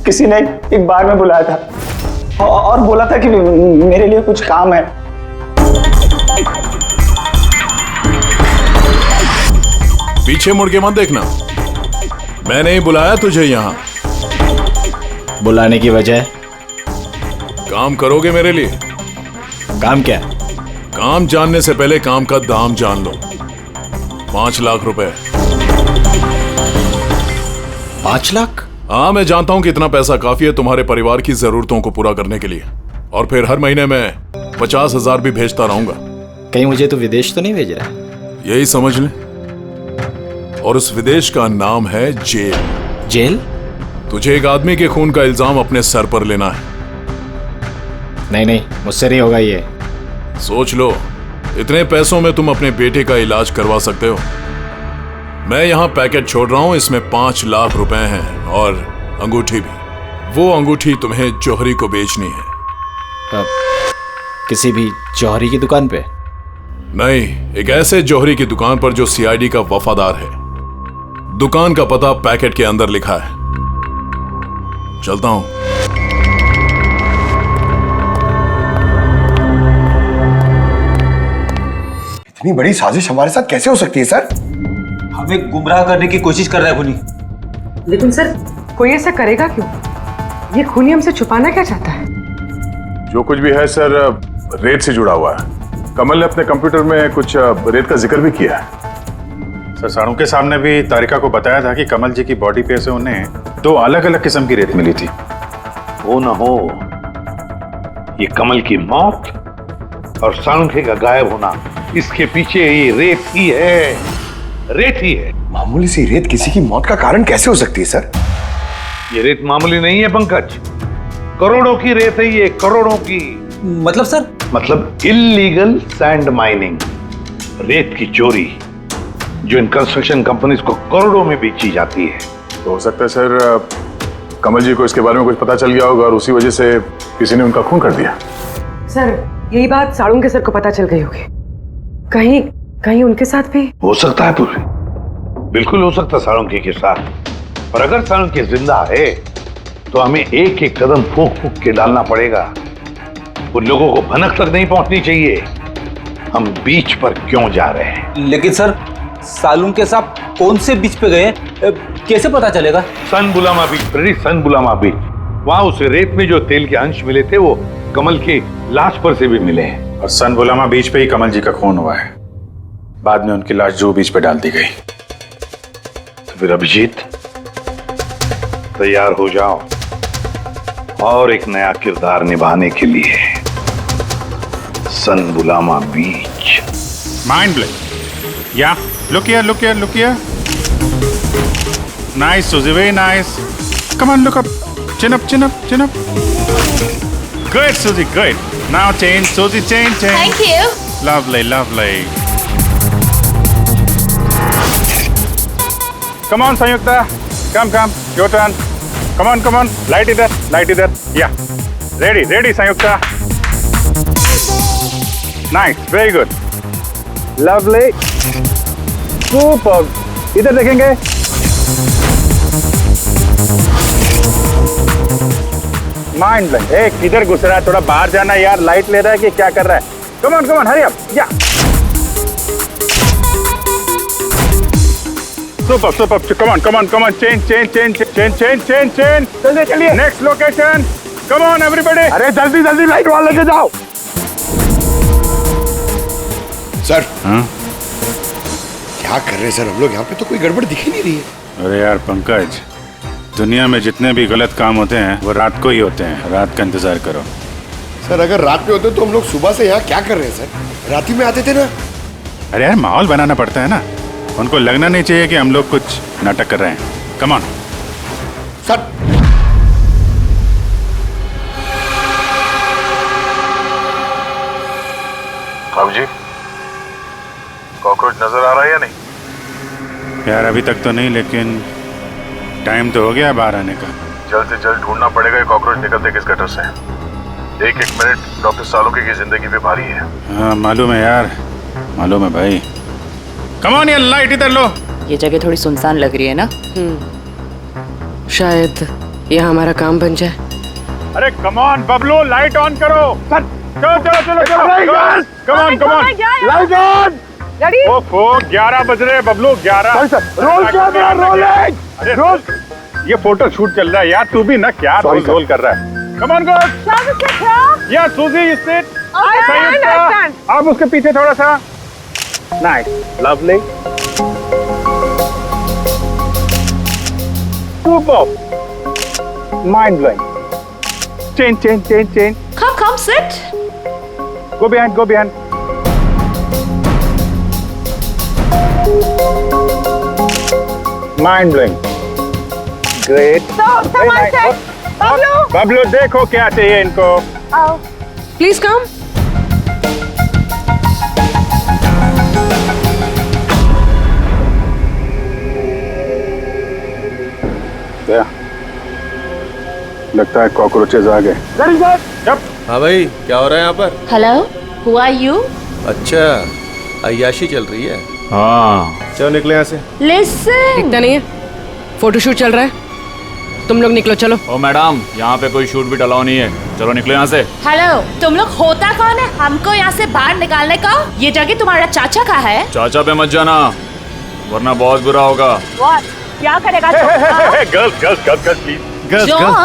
किसी ने एक बार में बुलाया था और बोला था कि मेरे लिए कुछ काम है। पीछे मुड़ के मत देखना, मैंने ही बुलाया तुझे यहाँ। बुलाने की वजह? काम करोगे मेरे लिए? काम क्या? काम जानने से पहले काम का दाम जान लो। 5 लाख रुपए। 5 लाख? हाँ, मैं जानता हूं कि इतना पैसा काफी है तुम्हारे परिवार की जरूरतों को पूरा करने के लिए, और फिर हर महीने में 50,000 भी भेजता रहूंगा। कहीं मुझे तो विदेश तो नहीं भेज रहा? यही समझ ले, और उस विदेश का नाम है जेल। जेल? तुझे एक आदमी के खून का इल्जाम अपने सर पर लेना है। नहीं, मुझसे नहीं होगा ये। सोच लो, इतने पैसों में तुम अपने बेटे का इलाज करवा सकते हो। मैं यहाँ पैकेट छोड़ रहा हूँ, इसमें 5 लाख रुपए हैं और अंगूठी भी। वो अंगूठी तुम्हें जौहरी को बेचनी है। किसी भी जौहरी की दुकान पे? नहीं, एक ऐसे जौहरी की दुकान पर जो सीआईडी का वफादार है। दुकान का पता पैकेट के अंदर लिखा है। चलता हूं। इतनी बड़ी साजिश हमारे साथ कैसे हो सकती है सर? हमें गुमराह करने की कोशिश कर रहा है खूनी। लेकिन सर कोई ऐसा करेगा क्यों? ये खूनी हमसे छुपाना क्या चाहता है? जो कुछ भी है सर रेत से जुड़ा हुआ है। कमल ने अपने कंप्यूटर में कुछ रेत का जिक्र भी किया है। सर साड़ू के सामने भी तारिका को बताया था कि कमल जी की बॉडी पे से उन्हें 2 अलग अलग किस्म की रेत मिली थी। वो न हो ये कमल की मौत और साळुंखे का गायब होना, इसके पीछे ये रेत ही है, रेत ही है। मामूली सी रेत किसी की मौत का कारण कैसे हो सकती है सर? ये रेत मामूली नहीं है पंकज, करोड़ों की रेत है ये, करोड़ों की। मतलब सर? मतलब इल्लीगल सैंड माइनिंग, रेत की चोरी जो इन कंस्ट्रक्शन कंपनीज को करोड़ों में बेची जाती है। तो हो सकता है सर कमल जी को इसके बारे में कुछ पता चल गया होगा और उसी वजह से किसी ने उनका खून कर दिया। सर यही बात साड़ू के सर को पता चल गई होगी। कहीं कहीं उनके साथ भी हो सकता है पूरी, बिल्कुल हो सकता है साळुंखे के साथ। और अगर साळुंखे जिंदा है तो हमें एक एक कदम फूंक फूंक के डालना पड़ेगा। उन लोगों को भनक तक नहीं पहुंचनी चाहिए हम बीच पर क्यों जा रहे हैं। लेकिन सर साळुंखे साहब कौन से बीच पे गए, कैसे पता चलेगा? सन बुलामा बीच, सन बुलामा बीच, वहां उस रेत में जो तेल के अंश मिले थे वो कमल के लाश पर से भी मिले हैं। और सन बुलामा बीच पे ही कमल जी का खून हुआ है। बाद में उनकी लाश जो बीच पे डाल दी गई। तो फिर अभिजीत तैयार हो जाओ और एक नया किरदार निभाने के लिए सन बुलामा बीच। Mind blowing. या look here, look here, look here. Nice, Suzy, very nice. Come on, look up. Chin up, chin up, chin up. Good, Suzy, good. Now change, Suzy, change, change. Thank you. Lovely, lovely. Come on, Sanyukta. Come, come. Your turn. Come on, come on. Light it there, light it there. Yeah. Ready, ready, Sanyukta. Nice, very good. Lovely. Super. इधर देखेंगे। Mind blank. किधर घुस रहा है? थोड़ा बाहर जाना यार, लाइट ले रहा है कि क्या कर रहा है? Come on hurry up. या super super. Come on change जल्दी चलिए। Next location. Come on everybody. अरे जल्दी जल्दी लाइट वाले लेके जाओ। सर क्या कर रहे हैं सर हम लोग यहाँ पे? तो कोई गड़बड़ दिख ही नहीं रही है। अरे यार पंकज, दुनिया में जितने भी गलत काम होते हैं वो रात को ही होते हैं। रात का इंतजार करो। सर अगर रात में होते तो हम लोग सुबह से यहाँ क्या कर रहे हैं सर? रात ही में आते थे ना। अरे यार माहौल बनाना पड़ता है ना, उनको लगना नहीं चाहिए कि हम लोग कुछ नाटक कर रहे हैं। Come on sir. जी कॉकरोच नजर आ रहा है या नहीं? यार अभी तक तो नहीं, लेकिन टाइम तो हो गया बाहर आने का। जल्द से जल्द ढूंढना पड़ेगा ये कॉकरोच निकलते किस गटर से। एक मिनट डॉक्टर साळुंखे की जिंदगी पे भारी है। हाँ मालूम है यार, मालूम है भाई। कम ऑन यार, लाइट इधर लो। ये जगह थोड़ी सुनसान लग रही है ना? शायद यह हमारा काम बन जाए। अरे come on Bablu, light on करो। चलो कम ऑन लाइट ऑन। ओफो 11 बज रहे हैं बबलू, 11। Roll camera rolling. अरे रोल, ये फोटो शूट चल रहा है यार, तू भी ना क्या रोल कर रहा है। Come on girls. या सूजी यू सिट। आप उसके पीछे थोड़ा सा। Nice, lovely, super, mind blowing. Change. Come, sit. Go behind. Mind blowing. Great. So nice. Bablu देखो क्या चाहिए इनको। Please come. लगता है कॉकरोचेज आ गए। हाँ भाई, क्या हो रहा है यहाँ पर? Hello, who are you? अच्छा, अय्याशी चल रही है। हाँ चलो निकले यहाँ से। Listen. दिखता नहीं है, फोटोशूट चल रहा है। तुम लोग निकलो, चलो। ओ मैडम, यहाँ पे कोई शूट भी अलाउ नहीं है, चलो निकलो यहाँ से। हेलो, तुम लोग होता कौन है हमको यहाँ से बाहर निकालने का? ये जगह तुम्हारा चाचा का है। चाचा पे मत जाना वरना बहुत बुरा होगा। क्या करेगा?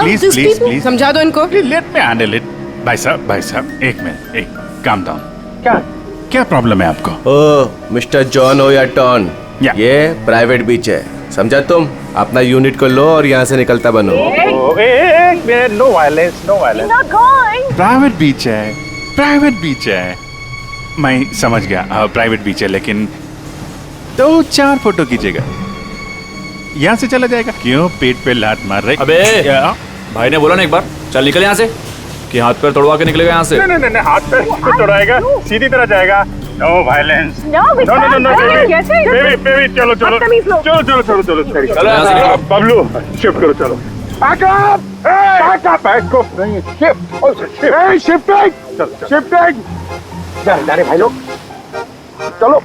प्लीज समझा दो इनको। Let me handle it. भाई साहब एक मिनट, एक काम डाउन। क्या प्रॉब्लम है आपको? ओ मिस्टर जॉन हो या टॉन, या। ये प्राइवेट बीच है, समझा? तुम अपना यूनिट को लो और यहाँ से निकलता बनो। No violence, no violence. Private beach है, मैं समझ गया, प्राइवेट बीच है, लेकिन 2-4 फोटो कीजिएगा, यहाँ से चला जाएगा। क्यों पेट पे लात मार रहे? अबे भाई ने बोला ना एक बार, चल निकल यहाँ से, कि हाथ पैर तोड़वा के निकलेगा यहाँ से। नहीं, हाथ पैर क्यों तोड़ाएगा, सीधी तरह जाएगा। नो वायलेंस, नो, बेबी, चलो। बबलू शिफ्ट करो, चलो। शिफ्टिंग। जाने भाई लोग, चलो।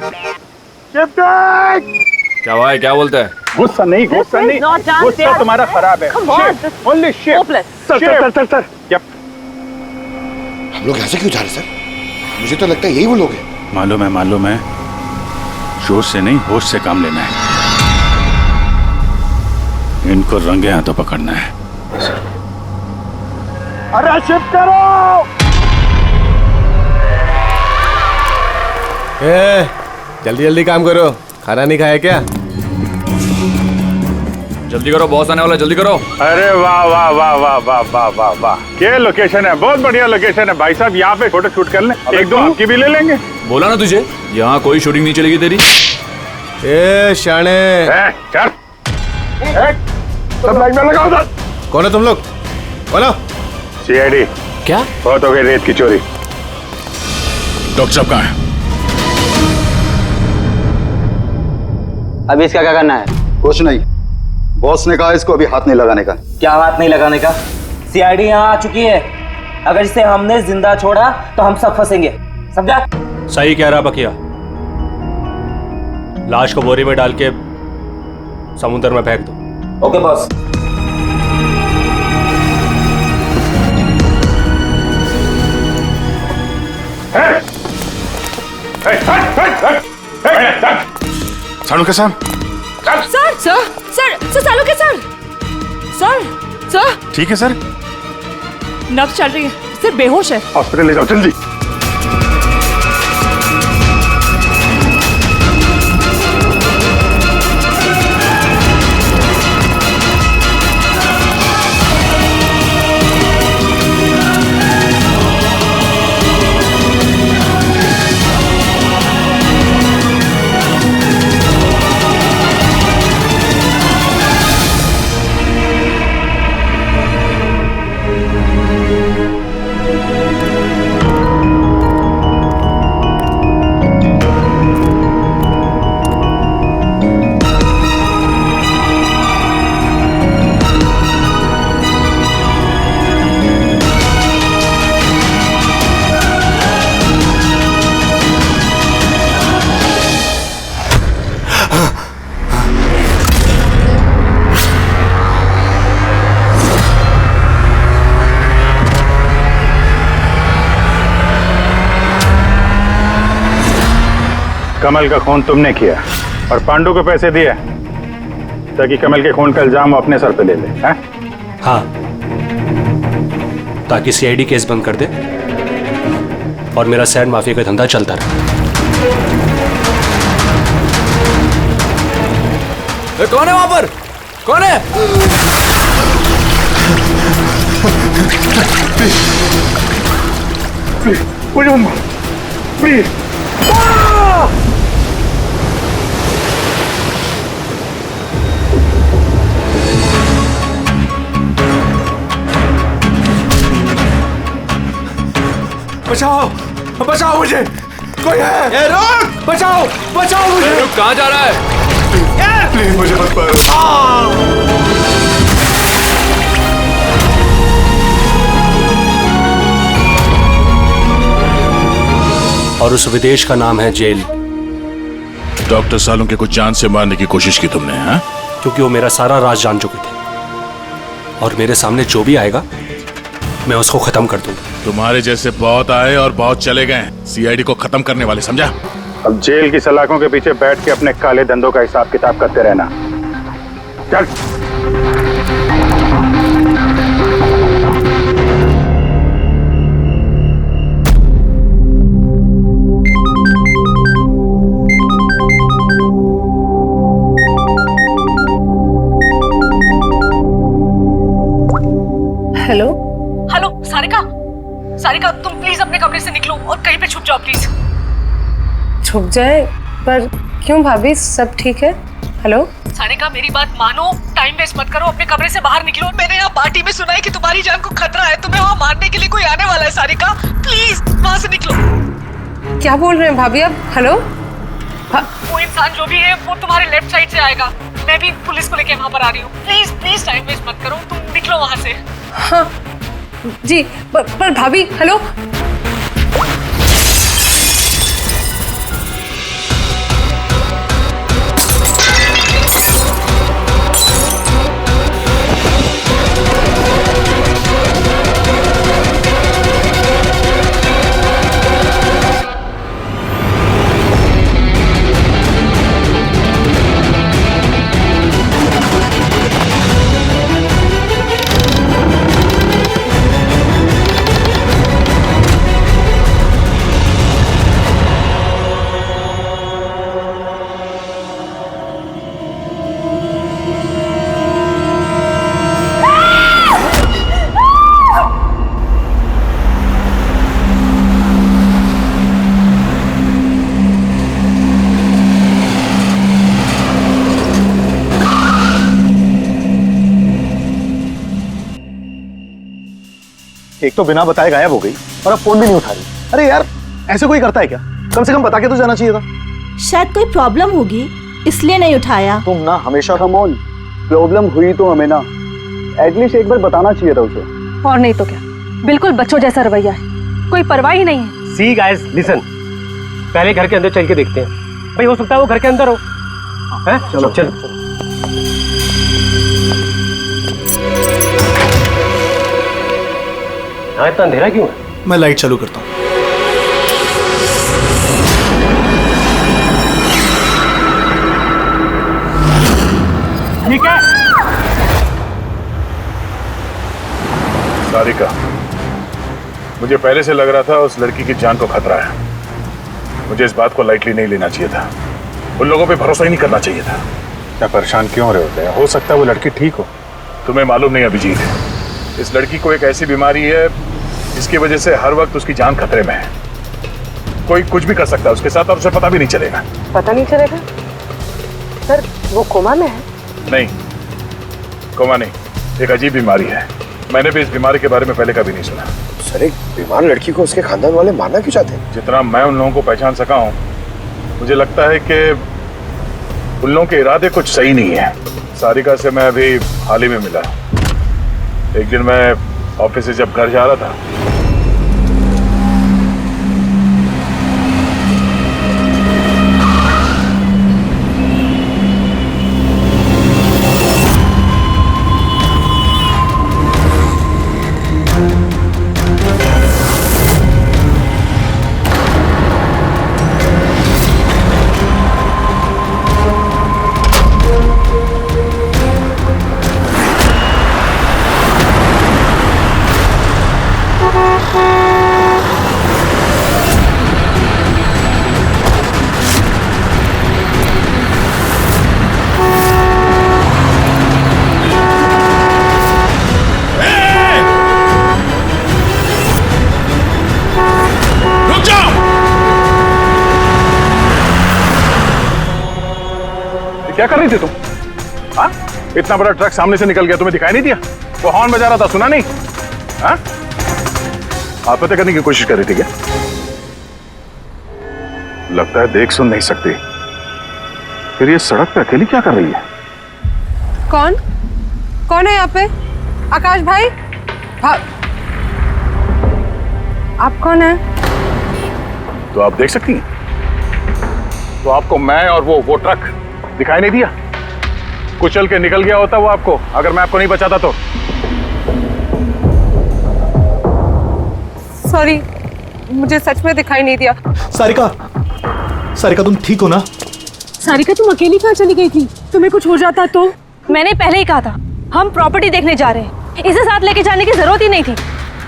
क्या भाई, क्या बोलते हैं? गुस्सा नहीं, गुस्सा तुम्हारा खराब है। Only shift. सर। हम लोग ऐसे क्यों जा रहे सर? मुझे तो लगता है यही वो लोग हैं। मालूम है, जोश से नहीं होश से काम लेना है, इनको रंगे हाथों पकड़ना है। अरे शिफ्ट करो। जल्दी काम करो, खाना नहीं खाया क्या? जल्दी करो, बॉस आने वाला, जल्दी करो। अरे वाह, क्या लोकेशन है, बहुत बढ़िया लोकेशन है भाई साहब। यहाँ पे फोटो शूट कर लें, एक दो आपकी भी ले लेंगे। बोला ना तुझे, यहाँ कोई शूटिंग नहीं चलेगी तेरी। ए शाने, चल। सब लाइन में लगाओ सर। कौन है तुम लोग? बोलो। सीआईडी। क्या? बहुत हो गई रेत की चोरी। डॉक्टर साहब कहाँ है? अभी इसका क्या करना है? कुछ नहीं, बॉस ने कहा इसको अभी हाथ नहीं लगाने का। क्या हाथ नहीं लगाने का? सीआईडी यहाँ आ चुकी है, अगर इसे हमने जिंदा छोड़ा तो हम सब फंसेंगे, समझा? सही कह रहा बकिया, लाश को बोरी में डाल के समुद्र में फेंक दो। Okay boss. सालू के साहब। सर, सालू के सर। ठीक है सर। नब्ज चल रही है, सिर्फ बेहोश है। हॉस्पिटल ले जाओ जल्दी। कमल का खून तुमने किया और पांडु को पैसे दिए ताकि कमल के खून का इल्जाम वो अपने सर पे ले ले, हैं? हाँ, ताकि सीआईडी केस बंद कर दे और मेरा सैंड माफिया का धंधा चलता रहे। कौन है वहां पर? कौन है? प्लीज। बचाओ मुझे, कोई है? रुक! बचाओ मुझे। रुक, कहाँ जा रहा है? प्लीज मुझे मत मारो। और उस विदेश का नाम है जेल। डॉक्टर सालों के कुछ जान से मारने की कोशिश की तुमने, हाँ? क्योंकि वो मेरा सारा राज जान चुके थे। और मेरे सामने जो भी आएगा मैं उसको खत्म कर दूंगा। तुम्हारे जैसे बहुत आए और बहुत चले गए, सीआईडी को खत्म करने वाले, समझा? अब जेल की सलाखों के पीछे बैठ के अपने काले धंधों का हिसाब किताब करते रहना। चल। हेलो हेलो सारिका, सारिका तुम प्लीज अपने कमरे से निकलो और कहीं पे छुप जाओ प्लीज। छुप जाए? पर क्यों भाभी, सब ठीक है? हेलो सारिका मेरी बात मानो, टाइम वेस्ट मत करो, अपने कमरे से बाहर निकलो। मैंने यहाँ पार्टी में सुना है कि तुम्हारी जान को खतरा है, तुम्हें वहाँ मारने के लिए कोई आने वाला है। सारिका प्लीज वहाँ से निकलो। क्या बोल रहे हैं भाभी आप? हेलो वो इंसान जो भी है वो तुम्हारे लेफ्ट साइड से आएगा। मैं भी पुलिस को लेके वहाँ पर आ रही हूँ। प्लीज प्लीज टाइम वेस्ट मत करो, तुम निकलो वहाँ से। हाँ जी, पर भाभी हेलो। एक तो बिना बताए गायब हो गई और अब फोन भी नहीं उठा रही। अरे यार ऐसे कोई करता है क्या? कम से कम बता के तो जाना चाहिए था। शायद कोई प्रॉब्लम होगी इसलिए नहीं उठाया। तुम ना हमेशा कम ऑन, प्रॉब्लम हुई तो हमें ना एटलीस्ट एक बार बताना चाहिए था उसे। और नहीं तो क्या, बिल्कुल बच्चों जैसा रवैया है, कोई परवाह ही नहीं है। सी गाइस लिसन, पहले घर के अंदर चल के देखते हैं। भाई हो सकता है वो घर के अंदर हो। हैं? चलो चलो। हाँ इतना अंधेरा क्यों है? मैं लाइट चालू करता हूँ। ठीक है सारिका, मुझे पहले से लग रहा था उस लड़की की जान को खतरा है। मुझे इस बात को लाइटली नहीं लेना चाहिए था, उन लोगों पे भरोसा ही नहीं करना चाहिए था। क्या परेशान क्यों रहे होते हैं? हो सकता है वो लड़की ठीक हो। तुम्हें मालूम नहीं अभिजीत, इस लड़की को एक ऐसी बीमारी है जिसकी वजह से हर वक्त उसकी जान खतरे में है। कोई कुछ भी कर सकता है उसके साथ और उसे पता भी नहीं चलेगा। पता नहीं चलेगा? सर वो कोमा में है? नहीं, कोमा नहीं, एक अजीब बीमारी है। मैंने भी इस बीमारी के बारे में पहले कभी नहीं सुना। सर एक बीमार लड़की को उसके खानदान वाले मारना क्यों चाहते हैं? जितना मैं उन लोगों को पहचान सका हूँ, मुझे लगता है कि उन लोगों के इरादे कुछ सही नहीं है। सारिका से मैं अभी हाल ही में मिला। एक दिन मैं ऑफिस से जब घर जा रहा था, क्या कर रही थी तुम? हाँ, इतना बड़ा ट्रक सामने से निकल गया, तुम्हें दिखाई नहीं दिया? वो हॉर्न बजा रहा था, सुना नहीं? हाँ, आप पता करने की कोशिश कर रही थी क्या? लगता है देख सुन नहीं सकती। फिर ये सड़क पे अकेली क्या कर रही है? कौन कौन है यहाँ पे? आकाश भाई? आप कौन है? तो आप देख सकती हैं? तो आपको मैं और वो ट्रक दिखाई नहीं दिया? कुचल के निकल गया होता वो आपको, अगर मैं आपको नहीं बचाता तो। सॉरी, मुझे सच में दिखाई नहीं दिया। सारिका, सारिका तुम ठीक हो ना? सारिका तुम अकेली कहाँ चली गई थी? तुम्हें कुछ हो जाता तो? मैंने पहले ही कहा था हम प्रॉपर्टी देखने जा रहे हैं, इसे साथ लेके जाने की जरूरत ही नहीं थी,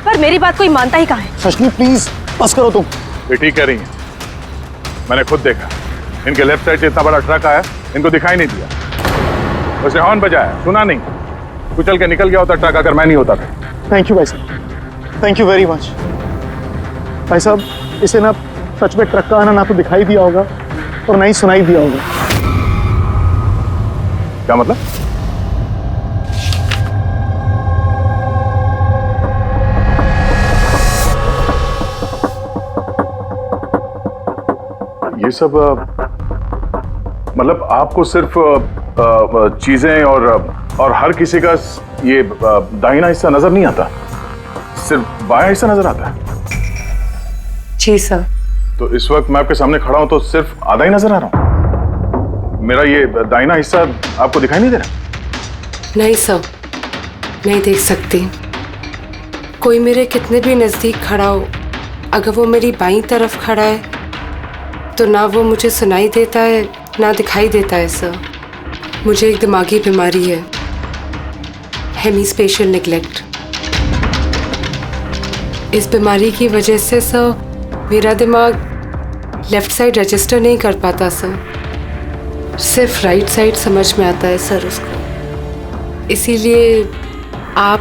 पर मेरी बात कोई मानता ही कहाँ है। सचनी प्लीज बस करो तुम। ये ठीक कह रही हैं, मैंने खुद देखा इनके लेफ्ट साइड से इतना बड़ा ट्रक आया, इनको दिखाई नहीं दिया। उसने हॉर्न बजाया, सुना नहीं, कुचल के निकल गया होता ट्रक अगर मैं नहीं होता था। थैंक यू भाई साहब, थैंक यू वेरी मच। भाई साहब, इसे ना सच में ट्रक का आना ना तो दिखाई दिया होगा और ना ही सुनाई दिया होगा। क्या मतलब? ये सब मतलब आपको सिर्फ चीजें और हर किसी का ये दाहिना हिस्सा नजर नहीं आता, सिर्फ बायां हिस्सा नजर आता है? जी सर। तो इस वक्त मैं आपके सामने खड़ा हूं तो सिर्फ आधा ही नजर आ रहा हूं? मेरा ये दाहिना हिस्सा आपको दिखाई नहीं दे रहा? नहीं सर, नहीं देख सकती। कोई मेरे कितने भी नजदीक खड़ा हो, अगर वो मेरी बाईं तरफ खड़ा है तो ना वो मुझे सुनाई देता है ना दिखाई देता है सर। मुझे एक दिमागी बीमारी है, हेमीस्पेशियल नेग्लेक्ट। इस बीमारी की वजह से सर मेरा दिमाग लेफ्ट साइड रजिस्टर नहीं कर पाता सर, सिर्फ राइट साइड समझ में आता है सर उसको। इसीलिए आप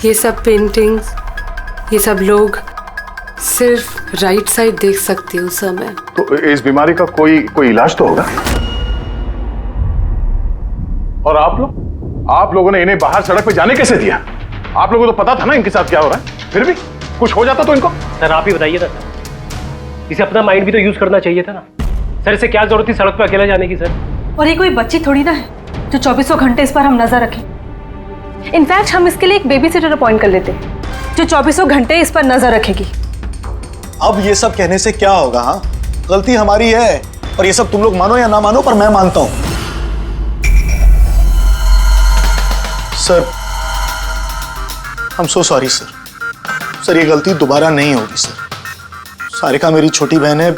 ये सब पेंटिंग्स, ये सब लोग सिर्फ राइट साइड देख सकती हूँ सर मैं। तो इस बीमारी का कोई इलाज तो होगा? और आप लोगों ने इन्हें बाहर सड़क पे जाने कैसे दिया? आप लोगों को तो पता था ना इनके साथ क्या हो रहा है, फिर भी कुछ हो जाता तो इनको? सर आप ही बताइए ना, इसे अपना माइंड भी तो यूज करना चाहिए था ना सर। इसे क्या जरूरत थी सड़क पे अकेला जाने की सर? और ये कोई बच्ची थोड़ी ना है जो 24 घंटे इस पर हम नजर रखें। इनफैक्ट हम इसके लिए एक बेबी सिटर अपॉइंट कर लेते जो 24 घंटे इस पर नजर रखेगी। अब ये सब कहने से क्या होगा? हाँ, गलती हमारी है और ये सब तुम लोग मानो या ना मानो पर मैं मानता हूं। Sir I am so sorry sir. Sir ये गलती दोबारा नहीं होगी सर। सारिका मेरी छोटी बहन है,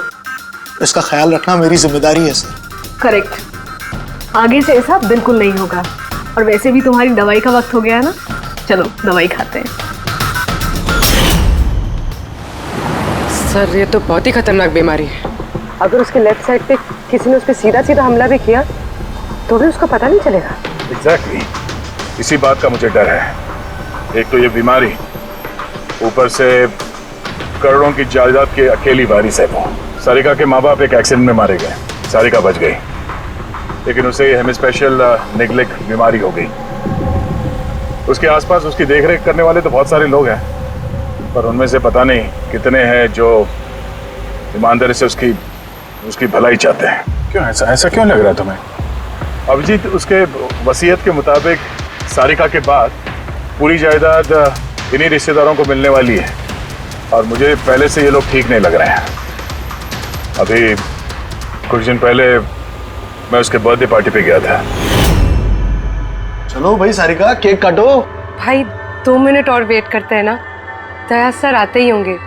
इसका ख्याल रखना मेरी जिम्मेदारी है सर। करेक्ट, आगे से ऐसा बिल्कुल नहीं होगा। और वैसे भी तुम्हारी दवाई का वक्त हो गया है ना, चलो दवाई खाते हैं। सर ये तो बहुत ही खतरनाक बीमारी है। अगर उसके लेफ्ट साइड पे किसी ने उस पर सीधा सीधा हमला भी किया तो भी उसका पता नहीं चलेगा। एग्जैक्टली, इसी बात का मुझे डर है। एक तो ये बीमारी, ऊपर से करोड़ों की जायदाद के अकेली वारिस है वो। सारिका के माँ बाप एक एक्सीडेंट में मारे गए, सारिका बच गई, लेकिन उसे हेमीस्पेशियल नेग्लेक्ट बीमारी हो गई। उसके आसपास उसकी देखरेख करने वाले तो बहुत सारे लोग हैं, पर उनमें से पता नहीं कितने हैं जो ईमानदारी से उसकी भलाई चाहते हैं। क्यों ऐसा क्यों लग रहा है तुम्हें? अभिजीत, उसके वसीयत के मुताबिक सारिका के बाद पूरी जायदाद इन्हीं रिश्तेदारों को मिलने वाली है, और मुझे पहले से ये लोग ठीक नहीं लग रहे हैं। अभी कुछ दिन पहले मैं उसके बर्थडे पार्टी पे गया था। चलो भाई सारिका, केक काटो। भाई 2 मिनट और वेट करते हैं ना, दया सर आते ही होंगे।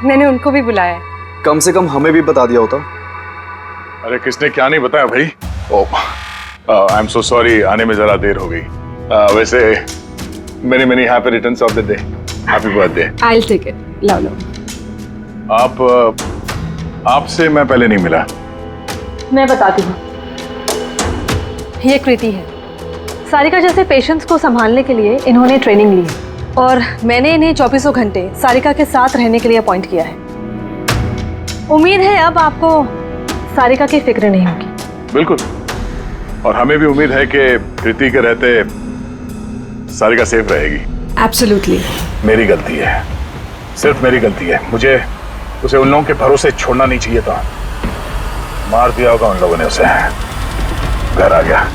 मैंने उनको भी बुलाया। कम से कम हमें भी बता दिया होता। अरे किसने क्या नहीं बताया भाई। आई एम सो सॉरी, आने में जरा देर हो गई। वैसे many happy returns of the day, happy birthday. I will take it. लो। आपसे मैं पहले नहीं मिला। मैं बताती हूँ, ये कृति है। सारिका जैसे पेशेंट्स को संभालने के लिए इन्होंने ट्रेनिंग ली है, और मैंने इन्हें 24 घंटे सारिका के साथ रहने के लिए अपॉइंट किया है। उम्मीद है अब आपको सारिका की फिक्र नहीं होगी। बिल्कुल, और हमें भी उम्मीद है कि कृति के रहते सारिका सेफ रहेगी। एब्सोल्युटली। मेरी गलती है, सिर्फ मेरी गलती है। मुझे उसे उन लोगों के भरोसे छोड़ना नहीं चाहिए था। मार दिया होगा उन लोगों ने उसे। घर आ गया।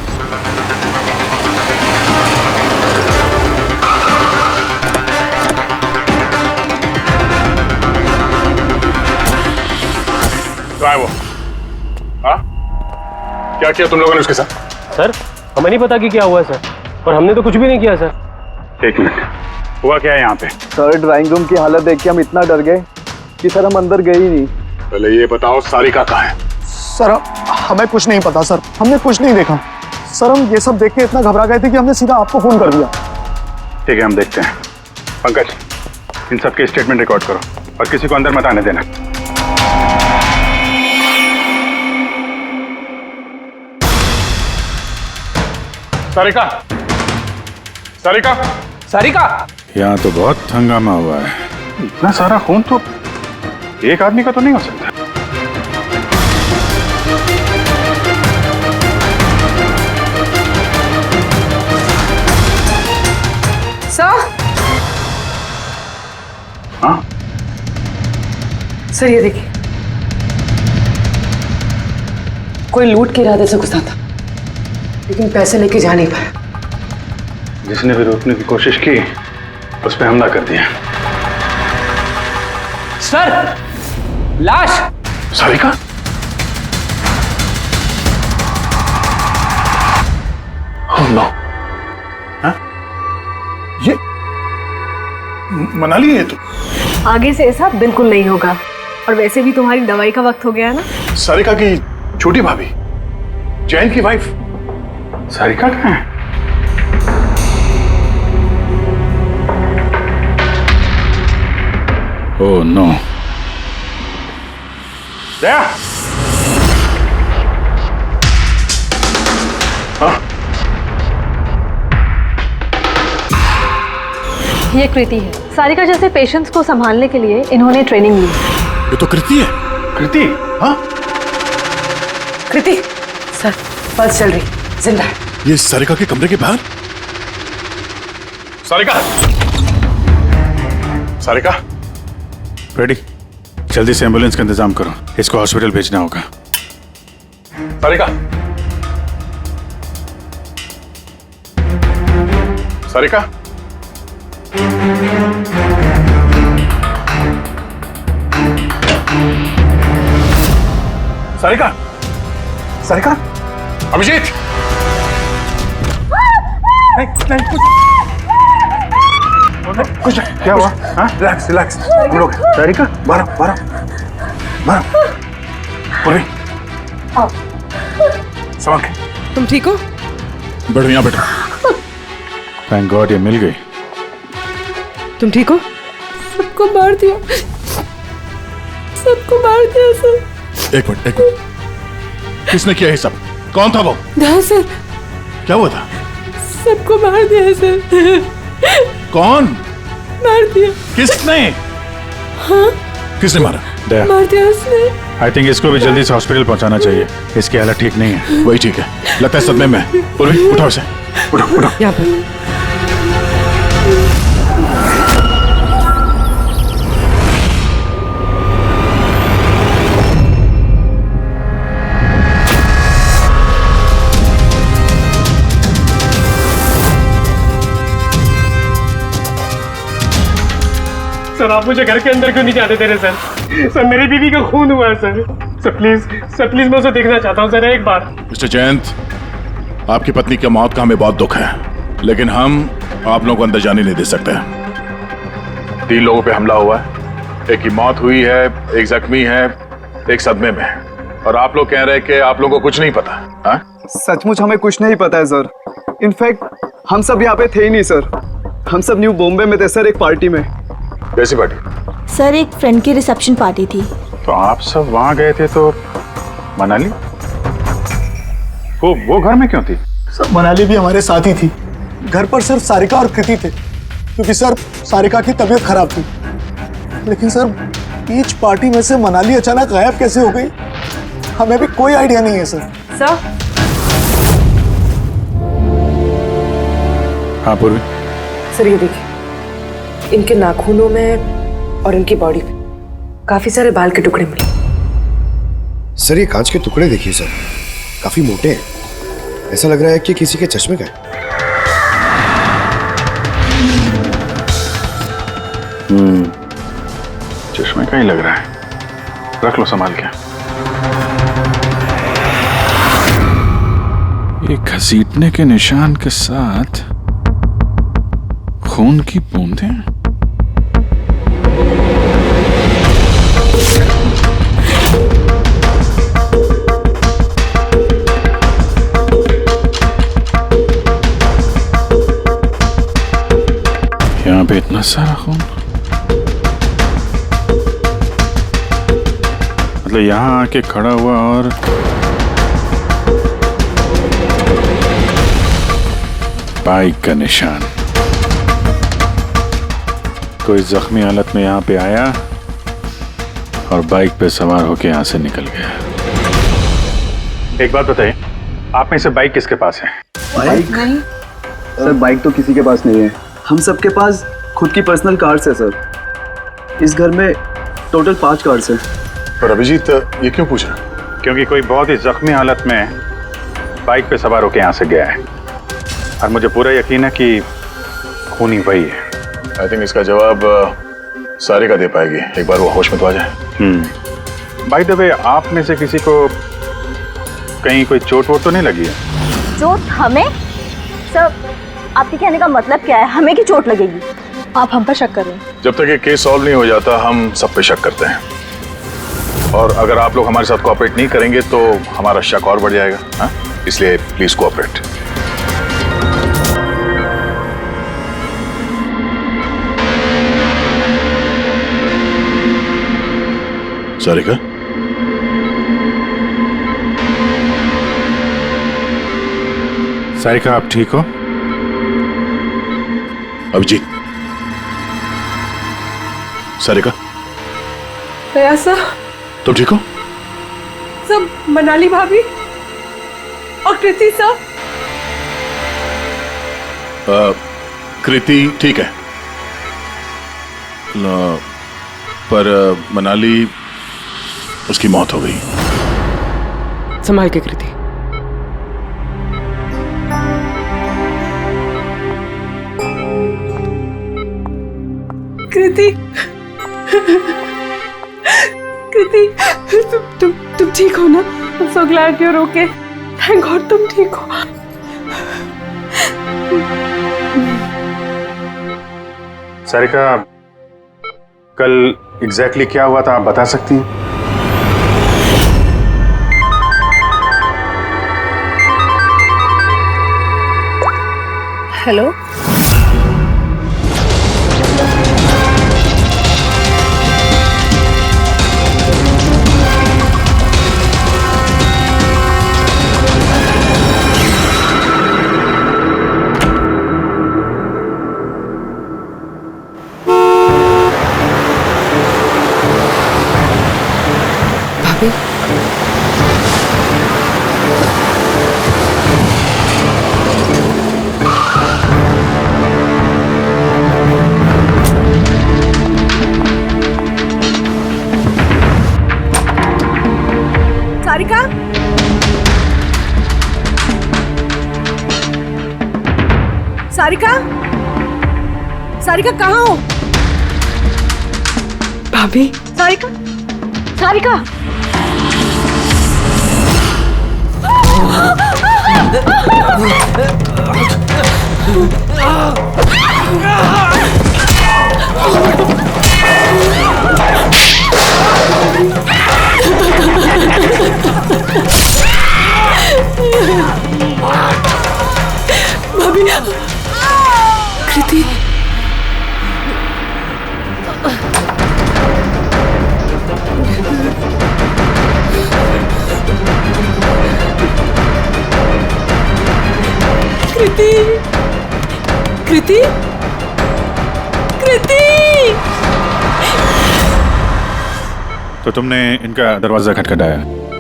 कहाँ है वो? हाँ? क्या किया तुम लोगों ने उसके साथ? सर हमें नहीं पता कि क्या हुआ है सर, और हमने तो कुछ भी नहीं किया सर। एक मिनट, हुआ क्या है यहाँ पे? सर ड्राइंग रूम की हालत देख के हम इतना डर गए कि सर हम अंदर गए ही नहीं। पहले ये बताओ सारिका कहाँ है? सर हमें कुछ नहीं पता सर, हमने कुछ नहीं देखा सर। हम ये सब देख के इतना घबरा गए थे कि हमने सीधा आपको फोन कर दिया। ठीक है, हम देखते हैं। पंकज, इन सब के स्टेटमेंट रिकॉर्ड करो और किसी को अंदर मत आने देना। सारिका, सारिका, सारिका! यहाँ तो बहुत हंगामा हुआ है। इतना सारा खून तो एक आदमी का तो नहीं हो सकता। हाँ? सर ये देखिए, कोई लूट के इरादे से घुसा था, लेकिन पैसे लेके जा नहीं पाया। जिसने भी रोकने की कोशिश की उस पर हमला कर दिया। सर, लाश! सारिका? Oh no! हाँ? ये मनाली है तो? आगे से ऐसा बिल्कुल नहीं होगा। और वैसे भी तुम्हारी दवाई का वक्त हो गया है ना। सारिका की छोटी भाभी, जैन की वाइफ। सारिका कहाँ है? Oh no. दया! हाँ? ये कृति है। सारिका जैसे पेशेंट्स को संभालने के लिए इन्होंने ट्रेनिंग ली। ये तो कृति है। कृति? हाँ? कृति, सर पल्स चल रही, जिंदा है। ये सारिका के कमरे के बाहर? सारिका! सारिका! रेडी, जल्दी से एम्बुलेंस का इंतजाम करो, इसको हॉस्पिटल भेजना होगा। सारिका! सारिका! सारिका! सारिका! अभिजीत! नहीं, कुछ क्या हुआ? हाँ? Relax, relax. हम लोग सारिका, बारो, बारो, बारो। पूर्वी, संभाल के। तुम ठीक हो? बैठो यहाँ बैठो। थैंक गॉड ये मिल गई। तुम ठीक हो? सबको मार दिया, सबको मार दिया सर। एक मिनट, एक मिनट। किसने किया ये सब? कौन था वो? हाँ सर, क्या हुआ था? सबको मार दिया सर। कौन? मार दिया। किसने? हाँ? किसने मारा? दया, मार दिया उसने। आई थिंक इसको भी जल्दी से हॉस्पिटल पहुंचाना चाहिए। इसकी हालत ठीक नहीं है। वही ठीक है, लगता है सदमे में। पूर्वी, उठाओ इसे। उठो, उठो। यहाँ पर। सर आप मुझे घर के अंदर क्यों नहीं जाने दे रहे सर? सर मेरी बीवी का खून हुआ है सर। सर प्लीज मैं उसे देखना चाहता हूँ सर एक बार। मिस्टर जयंत, आपकी पत्नी की मौत का हमें बहुत दुख है, लेकिन हम आप लोगों को अंदर जाने नहीं दे सकते। 3 लोगों पे हमला हुआ है, एक की मौत हुई है, एक जख्मी है, एक सदमे में है। और आप लोग कह रहे हैं कि आप लोगों को कुछ नहीं पता। हाँ? सचमुच हमें कुछ नहीं पता है सर। इनफैक्ट हम सब यहाँ पे थे ही नहीं सर। हम सब न्यू बॉम्बे में थे सर, एक पार्टी में। कैसी पार्टी? सर एक फ्रेंड की रिसेप्शन पार्टी थी। तो आप सब वहां गए थे तो मनाली वो घर में क्यों थी? सर मनाली भी हमारे साथ ही थी। घर पर सिर्फ सारिका और कृति थे, क्योंकि सर सारिका की तबीयत खराब थी। लेकिन सर बीच पार्टी में से मनाली अचानक गायब कैसे हो गई, हमें भी कोई आइडिया नहीं है सर। सर? हाँ पूर्वी। सर ये देखिए, इनके नाखूनों में और इनकी बॉडी पे काफी सारे बाल के टुकड़े मिले। सर ये कांच के टुकड़े देखिए सर, काफी मोटे हैं। ऐसा लग रहा है कि किसी के चश्मे का है। चश्मे का ही लग रहा है। रख लो संभाल के। ये घसीटने के निशान के साथ खून की बूंदें। यहाँ पे इतना सारा खून, मतलब यहाँ आके खड़ा हुआ और बाइक का निशान। कोई जख्मी हालत में यहाँ पे आया और बाइक पे सवार होके यहाँ से निकल गया। एक बात बताइए, आप में से बाइक किसके पास है? बाइक नहीं सर, बाइक तो किसी के पास नहीं है। हम सबके पास खुद की पर्सनल कार्स है सर। इस घर में टोटल 5 कार्स हैं। पर अभिजीत ये क्यों पूछा? क्योंकि कोई बहुत ही जख्मी हालत में बाइक पे सवार होकर यहाँ से गया है और मुझे पूरा यकीन है कि खूनी वही है। आई थिंक इसका जवाब सारिका दे पाएगी, एक बार वो होश में तो आ जाए। बाय द वे, आप में से किसी को कहीं कोई चोट वोट तो नहीं लगी है? चोट हमें? सर, आपके कहने का मतलब क्या है? हमें की चोट लगेगी? आप हम पर शक कर रहे हैं? जब तक ये केस सॉल्व नहीं हो जाता हम सब पे शक करते हैं, और अगर आप लोग हमारे साथ कोऑपरेट नहीं करेंगे तो हमारा शक और बढ़ जाएगा। हाँ, इसलिए प्लीज कोऑपरेट। सारिका, सारिका आप ठीक हो? अभिजीत, सारिका प्रयासा, तुम ठीक हो? सब मनाली भाभी और कृति सब? कृति ठीक है, पर मनाली, उसकी मौत हो गई। संभाल के कृति। कृति, कृति, तुम ठीक हो ना? I'm so glad you're okay. Thank God तुम ठीक हो। सारिका, कल एग्जैक्टली क्या हुआ था आप बता सकती हैं? हेलो, सारिका, सारिका, सारिका कहाँ हो? भाभी, सारिका, सारिका, भाभी, कृति, कृति, कृति, कृति। तो तुमने इनका दरवाजा खटखटाया,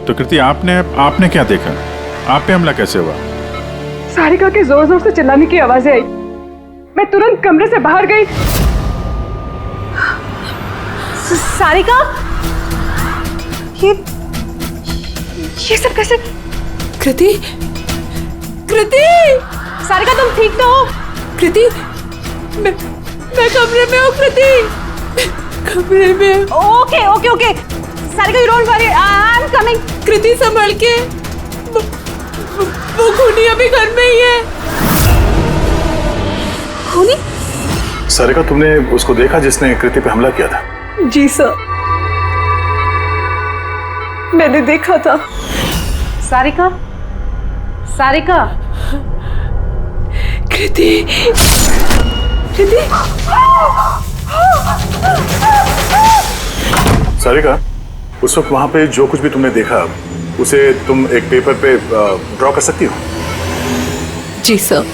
तो कृति आपने क्या देखा? आप पे हमला कैसे हुआ? सारिका के जोर जोर से चिल्लाने की आवाजें आई। मैं तुरंत कमरे से बाहर गई। सारिका, ये सब कैसे? कृति, कृति, सारिका तुम ठीक तो हो? कृति, मैं कमरे में हूँ। कृति, कमरे में। Okay okay okay, Sarika you don't worry, I am coming. Kriti संभल के, वो खूनी अभी घर में ही है। खूनी? सारिका, तुमने उसको देखा जिसने कृति पे हमला किया था? जी सर, मैंने देखा था। सारिका, सारिका, कृति, कृति। सारिका, उस वक्त वहां पे जो कुछ भी तुमने देखा उसे तुम एक पेपर पे ड्रॉ कर सकती हो? जी सर।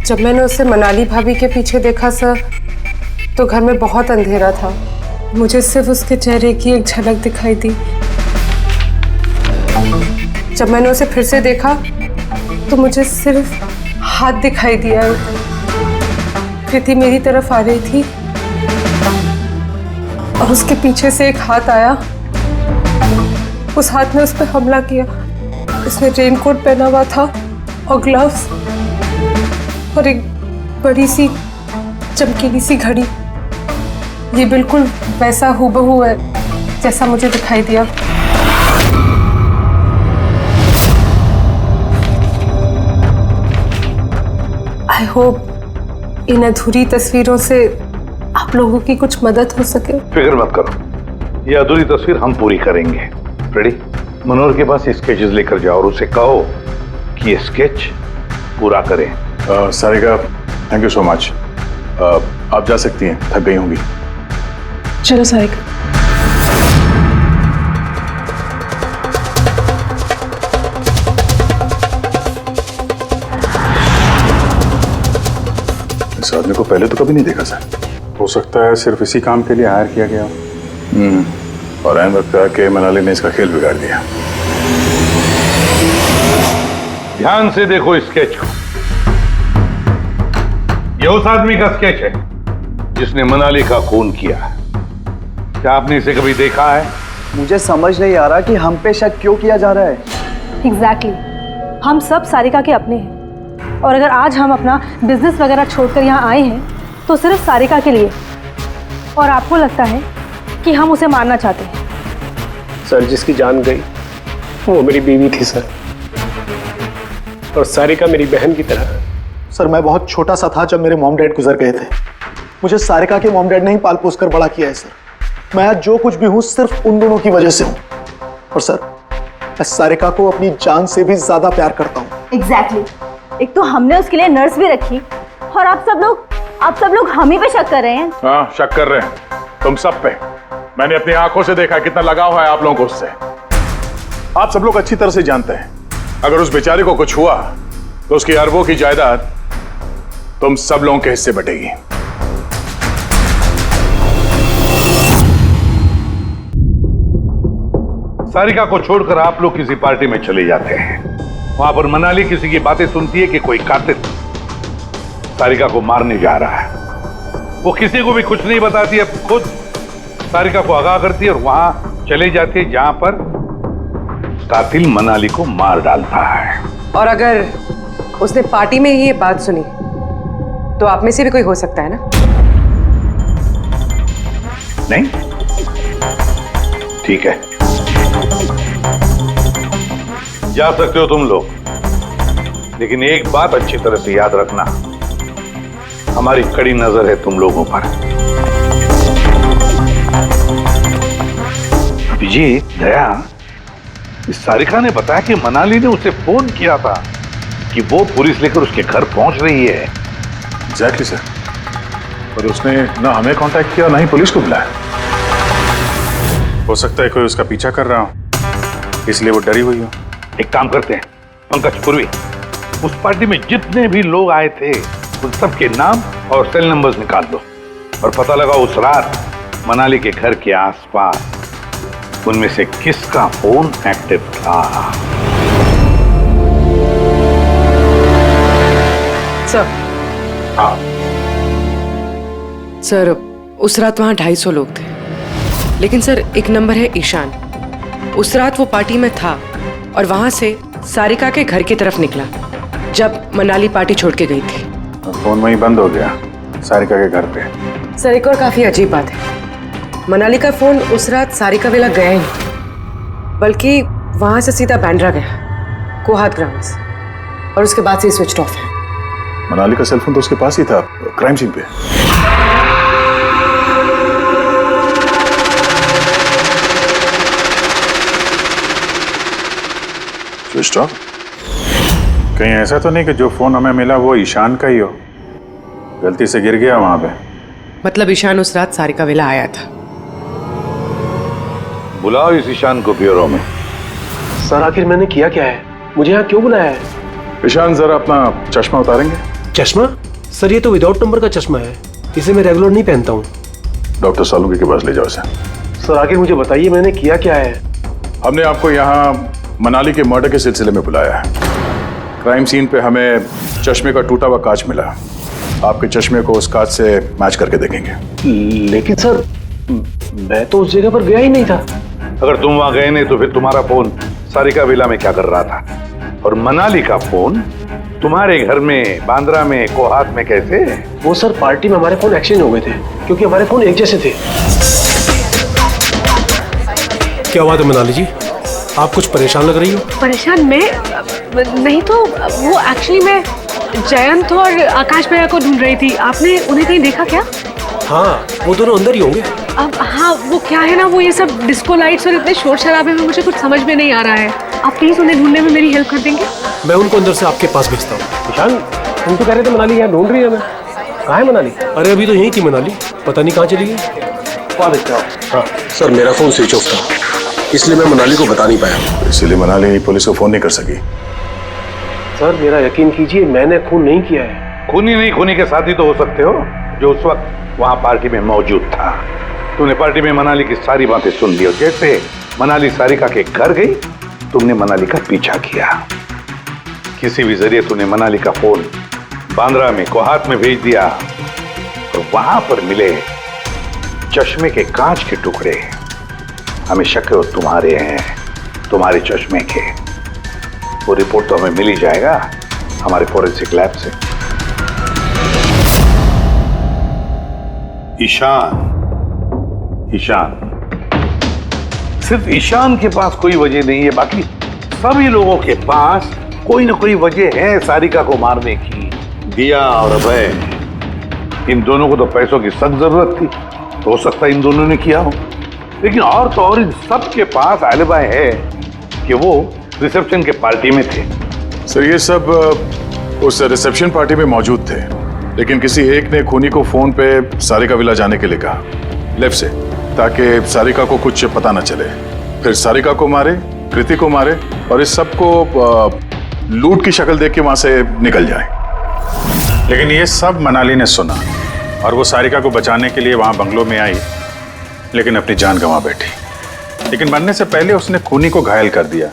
जब मैंने उसे मनाली भाभी के पीछे देखा सर, तो घर में बहुत अंधेरा था। मुझे सिर्फ उसके चेहरे की एक झलक दिखाई दी। जब मैंने उसे फिर से देखा तो मुझे सिर्फ हाथ दिखाई दिया। कृति मेरी तरफ आ रही थी और उसके पीछे से एक हाथ आया। उस हाथ ने उस पर हमला किया। उसने रेनकोट पहना हुआ था और ग्लव्स और एक बड़ी सी चमकीली सी घड़ी। ये बिल्कुल वैसा हूबहू है जैसा मुझे दिखाई दिया। आई होप इन अधूरी तस्वीरों से आप लोगों की कुछ मदद हो सके। फिक्र मत करो, ये अधूरी तस्वीर हम पूरी करेंगे। रेडी? मनोहर के पास स्केचेस लेकर जाओ और उसे कहो कि ये स्केच पूरा करें। Sarika, thank you so much. आप जा सकती हैं, थक गई होंगी। चलो सारिका। इस आदमी को पहले तो कभी नहीं देखा सर। हो सकता है सिर्फ इसी काम के लिए हायर किया गया। और ऐन वक्त आके मनाली ने इसका खेल बिगाड़ दिया। ध्यान से देखो स्केच को। ये उस आदमी का स्केच है जिसने मनाली का खून किया। क्या आपने इसे कभी देखा है? मुझे समझ नहीं आ रहा कि हम पे शक क्यों किया जा रहा है। एग्जैक्टली, हम सब सारिका के अपने हैं और अगर आज हम अपना बिजनेस वगैरह छोड़कर यहाँ आए हैं तो सिर्फ सारिका के लिए। और आपको लगता है कि हम उसे मारना चाहते हैं? सर, जिसकी जान गई वो मेरी बीवी थी सर, और सारिका मेरी बहन की तरह। सर, मैं बहुत छोटा सा था जब मेरे मॉम डैड गुजर गए थे। मुझे सारिका के मॉम डैड ने ही पाल पोस कर बड़ा किया है सर। मैं आज जो कुछ भी हूं सिर्फ उन दोनों की वजह से हूं। और सर, मैं सारिका को अपनी जान से भी ज्यादा प्यार करता हूं। एग्जैक्टली। एक तो हमने उसके लिए नर्स भी रखी और आप सब लोग हम ही पे शक कर रहे हैं। हाँ, शक कर रहे हैं तुम सब पे। मैंने अपनी आंखों से देखा कितना लगाव है आप लोगों को उससे। आप सब लोग अच्छी तरह से जानते हैं अगर उस बेचारे को कुछ हुआ तो उसकी अरबों की जायदाद तुम सब लोगों के हिस्से बटेगी। सारिका को छोड़कर आप लोग किसी पार्टी में चले जाते हैं। वहां पर मनाली किसी की बातें सुनती है कि कोई कातिल सारिका को मारने जा रहा है। वो किसी को भी कुछ नहीं बताती है, खुद सारिका को आगाह करती है और वहां चले जाती है जहां पर कातिल मनाली को मार डालता है। और अगर उसने पार्टी में ही ये बात सुनी तो आप में से भी कोई हो सकता है ना? नहीं? ठीक है, जा सकते हो तुम लोग, लेकिन एक बात अच्छी तरह से याद रखना, हमारी कड़ी नजर है तुम लोगों पर। विजय, दया, इस सारिका ने बताया कि मनाली ने उसे फोन किया था कि वो पुलिस लेकर उसके घर पहुंच रही है। एग्जैक्टली सर, पर उसने ना हमें कांटेक्ट किया ना ही पुलिस को बुलाया। हो सकता है कोई उसका पीछा कर रहा हो, इसलिए वो डरी हुई हो। एक काम करते हैं पंकज, पूर्वी, उस पार्टी में जितने भी लोग आए थे उन सबके नाम और सेल नंबर्स निकाल दो और पता लगा उस रात मनाली के घर के आसपास उनमें से किसका फोन एक्टिव था। सर, सर, उस रात वहां 250 लोग थे, लेकिन सर एक नंबर है ईशान। उस रात वो पार्टी में था और वहां से सारिका के घर की तरफ निकला जब मनाली पार्टी छोड़ के गई थी। फोन वहीं बंद हो गया सारिका के घर पे। सर, एक और काफी अजीब बात है, मनाली का फोन उस रात सारिका विला गया ही नहीं, बल्कि वहां से सीधा बांद्रा गया, कोहात ग्राउंड्स, और उसके बाद से स्विच ऑफ है। मनाली का सेलफोन तो उसके पास ही था, क्राइम सीन पे। Switch off. कहीं ऐसा तो नहीं कि जो फोन हमें मिला वो ईशान का ही हो, गलती से गिर गया वहां पे। मतलब ईशान उस रात सारिका विला आया था। बुलाओ इस ईशान को ब्यूरो में। सर आखिर मैंने किया क्या है, मुझे यहाँ क्यों बुलाया है? ईशान जरा अपना चश्मा उतारेंगे? चश्मा? सर ये तो विदाउट नंबर का चश्मा है, इसे मैं रेगुलर नहीं पहनता हूँ। डॉक्टर सालुंके के पास ले जाओ इसे। सर आखिर मुझे बताइए मैंने किया क्या है? हमने आपको यहाँ मनाली के मर्डर के सिलसिले में बुलाया है। क्राइम सीन पे हमें चश्मे का टूटा हुआ कांच मिला, आपके चश्मे को उस कांच से मैच करके देखेंगे। लेकिन सर मैं तो उस जगह पर गया ही नहीं था। अगर तुम वहां गए नहीं तो फिर तुम्हारा फोन सारिका विला में क्या कर रहा था? और मनाली का फोन तुम्हारे घर में बांद्रा में कोहात में कैसे? वो सर पार्टी में हमारे फोन एक्सचेंज हो गए थे, क्योंकि हमारे फोन एक जैसे थे। क्या बात है मनाली जी, आप कुछ परेशान लग रही हो? परेशान मैं नहीं तो वो एक्चुअली मैं जयंत और आकाश भैया को ढूंढ रही थी। आपने उन्हें कहीं देखा क्या? हाँ वो दोनों अंदर ही होंगे। अब हाँ वो क्या है ना, वो ये सब डिस्को लाइट्स और इतने शोर शराबे में मुझे कुछ समझ में नहीं आ रहा है। आप प्लीज उन्हें ढूंढने में मेरी हेल्प कर देंगे? मैं उनको अंदर से आपके पास भेजता हूँ। ईशान तुम तो कह रहे थे मनाली यहाँ ढूंढ रही है, मैं कहाँ है मनाली? अरे अभी तो यहीं थी मनाली, पता नहीं कहाँ चली गई। हाँ सर मेरा फोन स्विच ऑफ था, इसलिए मैं मनाली को बता नहीं पाया। इसीलिए मनाली पुलिस को फोन नहीं कर सकी। सर मेरा यकीन कीजिए मैंने खून नहीं किया है। खूनी नहीं, खूनी के साथी तो हो सकते हो जो उस वक्त वहां पार्टी में मौजूद था। तूने पार्टी में मनाली की सारी बातें सुन ली और जैसे मनाली सारिका के घर गई तुमने मनाली का पीछा किया। किसी भी जरिए तूने मनाली का फोन बांद्रा में कोहात में भेज दिया और वहां पर मिले चश्मे के कांच के टुकड़े हमें शक है वो तुम्हारे हैं, तुम्हारे चश्मे के। वो रिपोर्ट तो हमें मिल ही जाएगा हमारे फोरेंसिक लैब से। ईशान, ईशान, सिर्फ ईशान के पास कोई वजह नहीं है, बाकी सभी लोगों के पास कोई ना कोई वजह है सारिका को मारने की। दिया और अभय, इन दोनों को तो पैसों की सख्त जरूरत थी, तो हो सकता है इन दोनों ने किया हो। लेकिन और तो और इन सब के पास एलिबाई है कि वो रिसेप्शन के पार्टी में थे। सर ये सब उस रिसेप्शन पार्टी में मौजूद थे, लेकिन किसी एक ने खूनी को फोन पे सारिका विला जाने के लिए कहा लेफ्ट से, ताकि सारिका को कुछ पता न चले। फिर सारिका को मारे, कृति को मारे और इस सब को लूट की शक्ल देख के वहां से निकल जाए। लेकिन ये सब मनाली ने सुना और वो सारिका को बचाने के लिए वहां बंगलों में आई, लेकिन अपनी जान गंवा बैठी। लेकिन मरने से पहले उसने खूनी को घायल कर दिया।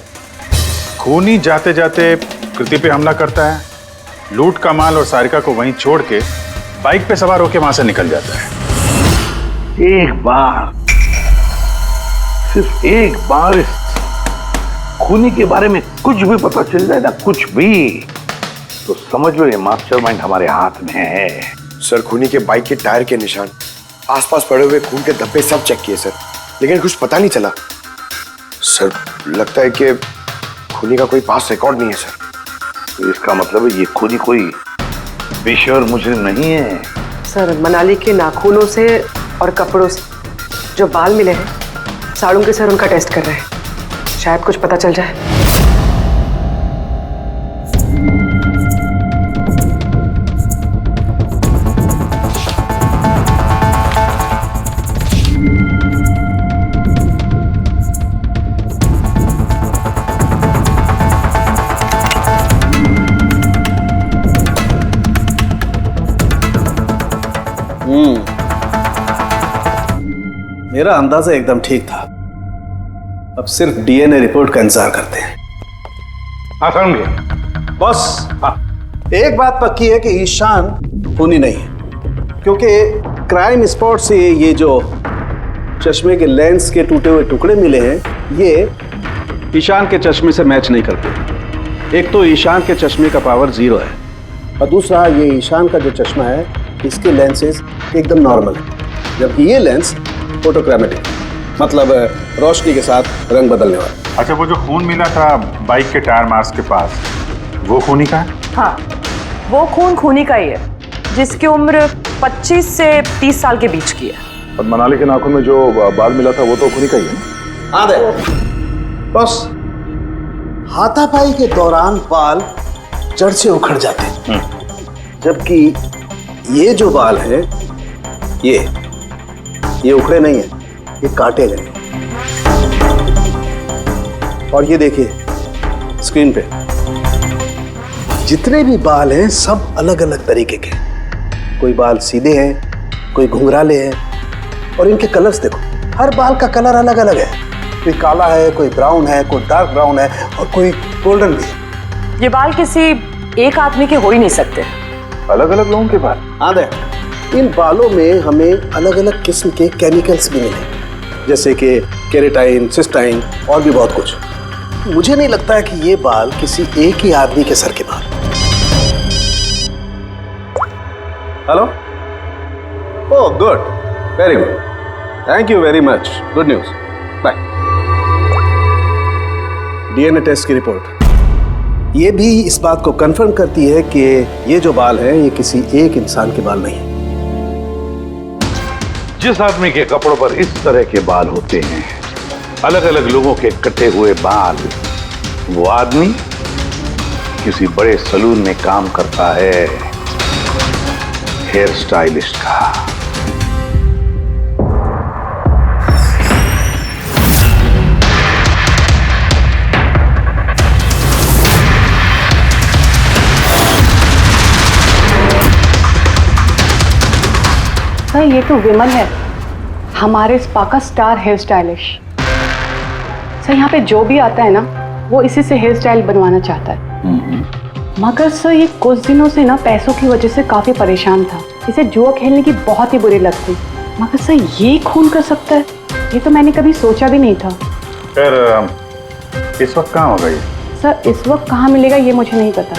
खूनी जाते जाते कृति पे हमला करता है, लूट का माल और सारिका को वहीं छोड़ के बाइक पे सवार होकर वहां से निकल जाता है। एक बार, सिर्फ एक बार इस खूनी के बारे में कुछ भी पता चल जाए ना, कुछ भी, तो समझ लो ये मास्टरमाइंड हमारे हाथ में है। सर खूनी के बाइक के टायर के निशान, आसपास पड़े हुए खून के धब्बे सब चेक किए सर, लेकिन कुछ पता नहीं चला। सर लगता है कि खूनी का कोई पास रिकॉर्ड नहीं है सर। तो इसका मतलब है ये खूनी कोई पेशेवर मुजरिम नहीं है। सर मनाली के नाखूनों से और कपड़ों से जो बाल मिले हैं, सालुंके सर उनका टेस्ट कर रहे हैं, शायद कुछ पता चल जाए। मेरा अंदाजा एकदम ठीक था। अब सिर्फ डीएनए रिपोर्ट का इंतजार करते हैं। हाँ समझे बॉस, एक बात पक्की है कि ईशान खूनी नहीं है, क्योंकि क्राइम स्पॉट से ये जो चश्मे के लेंस के टूटे हुए टुकड़े मिले हैं, ये ईशान के चश्मे से मैच नहीं करते। एक तो ईशान के चश्मे का पावर 0 है और दूसरा ये ईशान का जो चश्मा है इसके लेंसेज एकदम नॉर्मल है, जबकि ये लेंस फोटोक्रोमेटिक, मतलब रोशनी के साथ रंग बदलने वाला। अच्छा, वो जो खून मिला था बाइक के टायर मार्क्स के पास, वो खूनी का है? हाँ, वो खून खूनी का ही है जिसकी उम्र 25 से 30 साल के बीच की है। और मनाली के नाखून में जो बाल मिला था वो तो खूनी का ही है ना? हाँ दे। बस हाथापाई के दौरान बाल जड़ से उखड़ जाते हैं, जबकि ये जो बाल है ये उखड़े नहीं है, ये काटे गए। और ये देखिए स्क्रीन पे जितने भी बाल हैं सब अलग अलग तरीके के। कोई बाल सीधे हैं, कोई घुंघराले हैं, और इनके कलर्स देखो, हर बाल का कलर अलग अलग है। कोई काला है, कोई ब्राउन है, कोई डार्क ब्राउन है, और कोई गोल्डन भी। ये बाल किसी एक आदमी के हो ही नहीं सकते। अलग अलग लोगों के बाल? हाँ दे। इन बालों में हमें अलग अलग किस्म के केमिकल्स भी मिले, जैसे कि केराटिन, सिस्टाइन और भी बहुत कुछ। मुझे नहीं लगता है कि ये बाल किसी एक ही आदमी के सर के बाल। Hello? Oh good, very good, thank you very much, good news, bye. DNA test की रिपोर्ट ये भी इस बात को कंफर्म करती है कि ये जो बाल हैं ये किसी एक इंसान के बाल नहीं। जिस आदमी के कपड़ों पर इस तरह के बाल होते हैं, अलग अलग लोगों के कटे हुए बाल, वो आदमी किसी बड़े सलून में काम करता है, हेयर स्टाइलिस्ट का। सर ये तो विमल है, हमारे स्पा का स्टार हेयर स्टाइलिश। सर यहाँ पे जो भी आता है ना वो इसी से हेयर स्टाइल बनवाना चाहता है। मगर सर ये कुछ दिनों से ना पैसों की वजह से काफी परेशान था। इसे जुआ खेलने की बहुत ही बुरी लत थी। मगर सर ये खून कर सकता है, ये तो मैंने कभी सोचा भी नहीं था। फिर इस वक्त कहाँ होगा ये? सर इस वक्त कहाँ मिलेगा ये मुझे नहीं पता,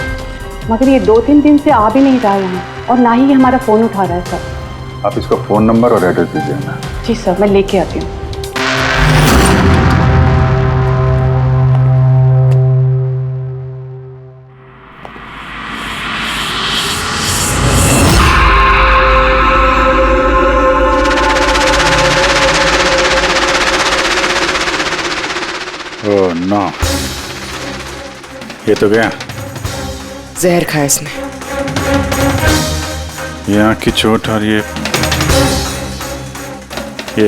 मगर ये 2-3 दिन से आ भी नहीं रहा है यहाँ, और ना ही ये हमारा फोन उठा रहा है। सर आप इसको फोन नंबर और एड्रेस दीजिए ना। जी सर, मैं लेके आती हूँ। ओह नो, ये तो गया। जहर खाया इसने। ये आँख की चोट और ये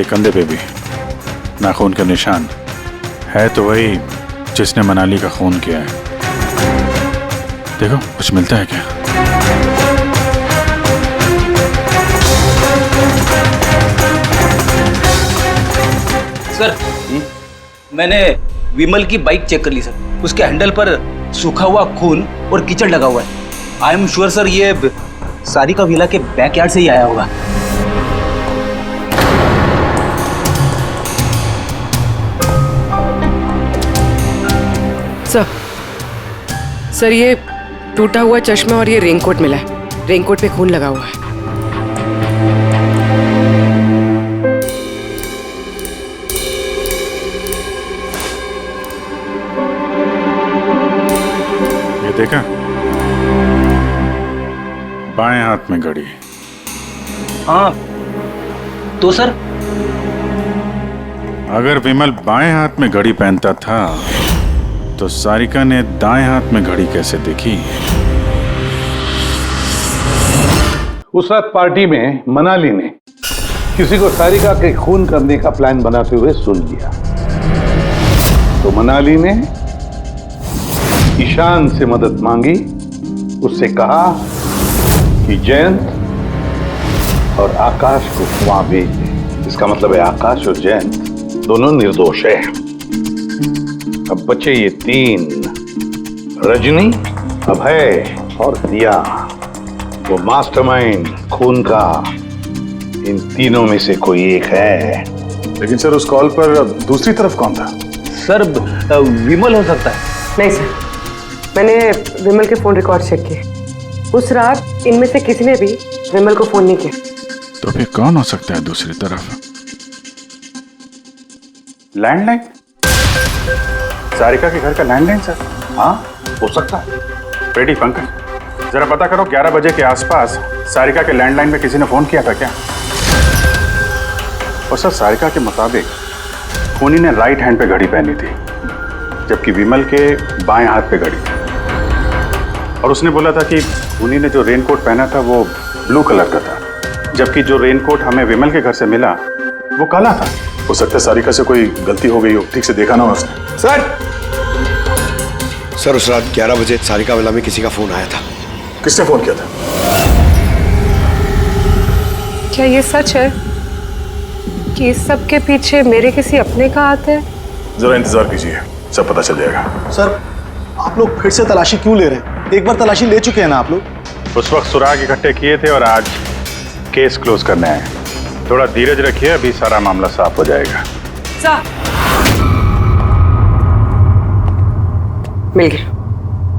कंधे पे भी नाखून का निशान है, तो वही जिसने मनाली का खून किया है। देखो कुछ मिलता है क्या? सर मैंने विमल की बाइक चेक कर ली सर, उसके हैंडल पर सूखा हुआ खून और कीचड़ लगा हुआ है। आई एम श्योर सर ये सारिका विला के बैकयार्ड से ही आया होगा। सर ये टूटा हुआ चश्मा और ये रेनकोट मिला है। रेनकोट पे खून लगा हुआ है। ये देखा, बाएं हाथ में घड़ी। हाँ तो सर अगर विमल बाएं हाथ में घड़ी पहनता था तो सारिका ने दाएं हाथ में घड़ी कैसे देखी? उस रात पार्टी में मनाली ने किसी को सारिका के खून करने का प्लान बनाते हुए सुन लिया, तो मनाली ने ईशान से मदद मांगी। उससे कहा कि जयंत और आकाश को वहां भेज दे। इसका मतलब है आकाश और जयंत दोनों निर्दोष हैं। अब बचे ये 3, रजनी, अभय और दिया। वो मास्टरमाइंड खून का इन तीनों में से कोई एक है। लेकिन सर उस कॉल पर दूसरी तरफ कौन था? सर विमल हो सकता है। नहीं सर, मैंने विमल के फोन रिकॉर्ड चेक किए। उस रात इनमें से किसी ने भी विमल को फोन नहीं किया। तो फिर कौन हो सकता है दूसरी तरफ? लैंडलाइन? सारिका के घर का लैंडलाइन सर? हाँ हो सकता है। रेडी पंकज, जरा पता करो 11 बजे के आसपास सारिका के लैंडलाइन में किसी ने फोन किया था क्या? और सर सारिका के मुताबिक खूनी ने राइट हैंड पे घड़ी पहनी थी, जबकि विमल के बाएं हाथ पे घड़ी थी। और उसने बोला था कि खूनी ने जो रेनकोट पहना था वो ब्लू कलर का था, जबकि जो रेनकोट हमें विमल के घर से मिला वो काला था। हो सकता है सारिका से कोई गलती हो गई हो, ठीक से देखा ना हो उसने। सर उस रात 11 बजे सारिका वाला में किसी का फोन आया था। किसने फोन किया था? क्या ये सच है कि इस सब के पीछे मेरे किसी अपने का हाथ है? जरा इंतजार कीजिए, सब पता चल जाएगा। सर आप लोग फिर से तलाशी क्यों ले रहे हैं? एक बार तलाशी ले चुके हैं ना आप लोग। उस वक्त सुराग इकट्ठे किए थे और आज केस क्लोज करने आए। थोड़ा धीरज रखिए, अभी सारा मामला साफ हो जाएगा। मिल गया।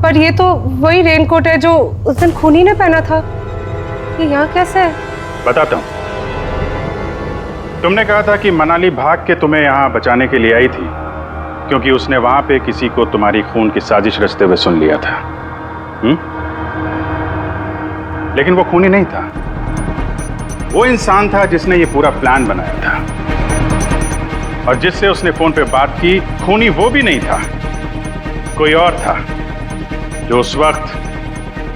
पर ये तो वही रेनकोट है जो उस दिन खूनी ने पहना था। ये यहाँ कैसे है? बताता हूँ। तुमने कहा था कि मनाली भाग के तुम्हें यहाँ बचाने के लिए आई थी, क्योंकि उसने वहां पे किसी को तुम्हारी खून की साजिश रचते हुए सुन लिया था। लेकिन वो खूनी नहीं था, वो इंसान था जिसने ये पूरा प्लान बनाया था। और जिससे उसने फोन पे बात की, खूनी वो भी नहीं था, कोई और था जो उस वक्त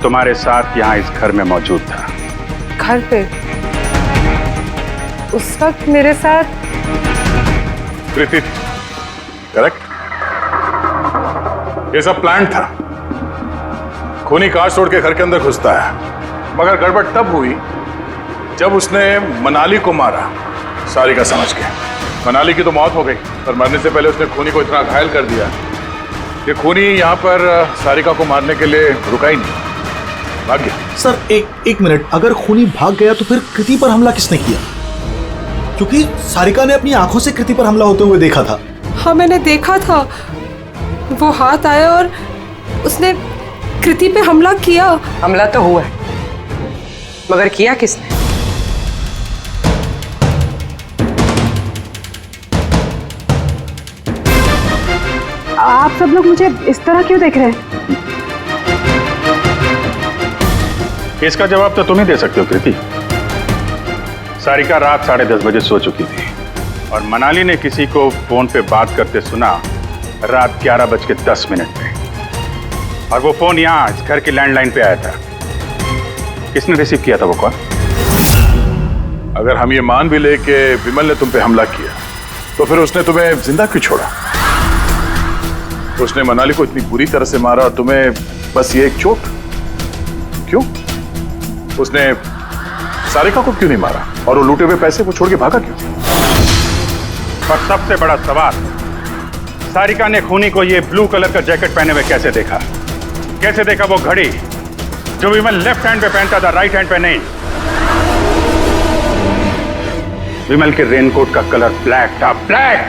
तुम्हारे साथ यहाँ इस घर में मौजूद था। घर पे? उस वक्त मेरे साथ कृति, करेक्ट? ये सब प्लान था। खूनी कांच तोड़ के घर के अंदर घुसता है, मगर गड़बड़ तब हुई जब उसने मनाली को मारा, सारिका समझ के। मनाली की तो मौत हो गई, पर मरने से पहले उसने खूनी को इतना घायल कर दिया कि खूनी यहाँ पर सारिका को मारने के लिए रुका ही नहीं, भाग गया। सर एक मिनट, अगर खूनी भाग गया तो फिर कृति पर हमला किसने किया? क्योंकि सारिका ने अपनी आंखों से कृति पर हमला होते हुए देखा था। हाँ मैंने देखा था, वो हाथ आया और उसने कृति पे हमला किया। हमला तो हुआ है, मगर किया किसने? आप सब लोग मुझे इस तरह क्यों देख रहे हैं? इसका जवाब तो तुम ही दे सकते हो कृति। सारिका रात 10:30 बजे सो चुकी थी और मनाली ने किसी को फोन पे बात करते सुना रात 11:10 पे, और वो फोन यहाँ इस घर की लैंडलाइन पे आया था। किसने रिसीव किया था वो कॉल? अगर हम ये मान भी ले कि विमल ने तुम पे हमला किया, तो फिर उसने तुम्हें जिंदा क्यों छोड़ा? उसने मनाली को इतनी बुरी तरह से मारा और तुम्हें बस ये एक चोट क्यों? उसने सारिका को क्यों नहीं मारा और वो लूटे हुए पैसे को छोड़ के भागा क्यों? और सबसे बड़ा सवाल, सारिका ने खूनी को ये ब्लू कलर का जैकेट पहने हुए कैसे देखा? कैसे देखा वो घड़ी जो विमल लेफ्ट हैंड पे पहनता था, राइट हैंड पे नहीं? विमल के रेनकोट का कलर ब्लैक था, ब्लैक।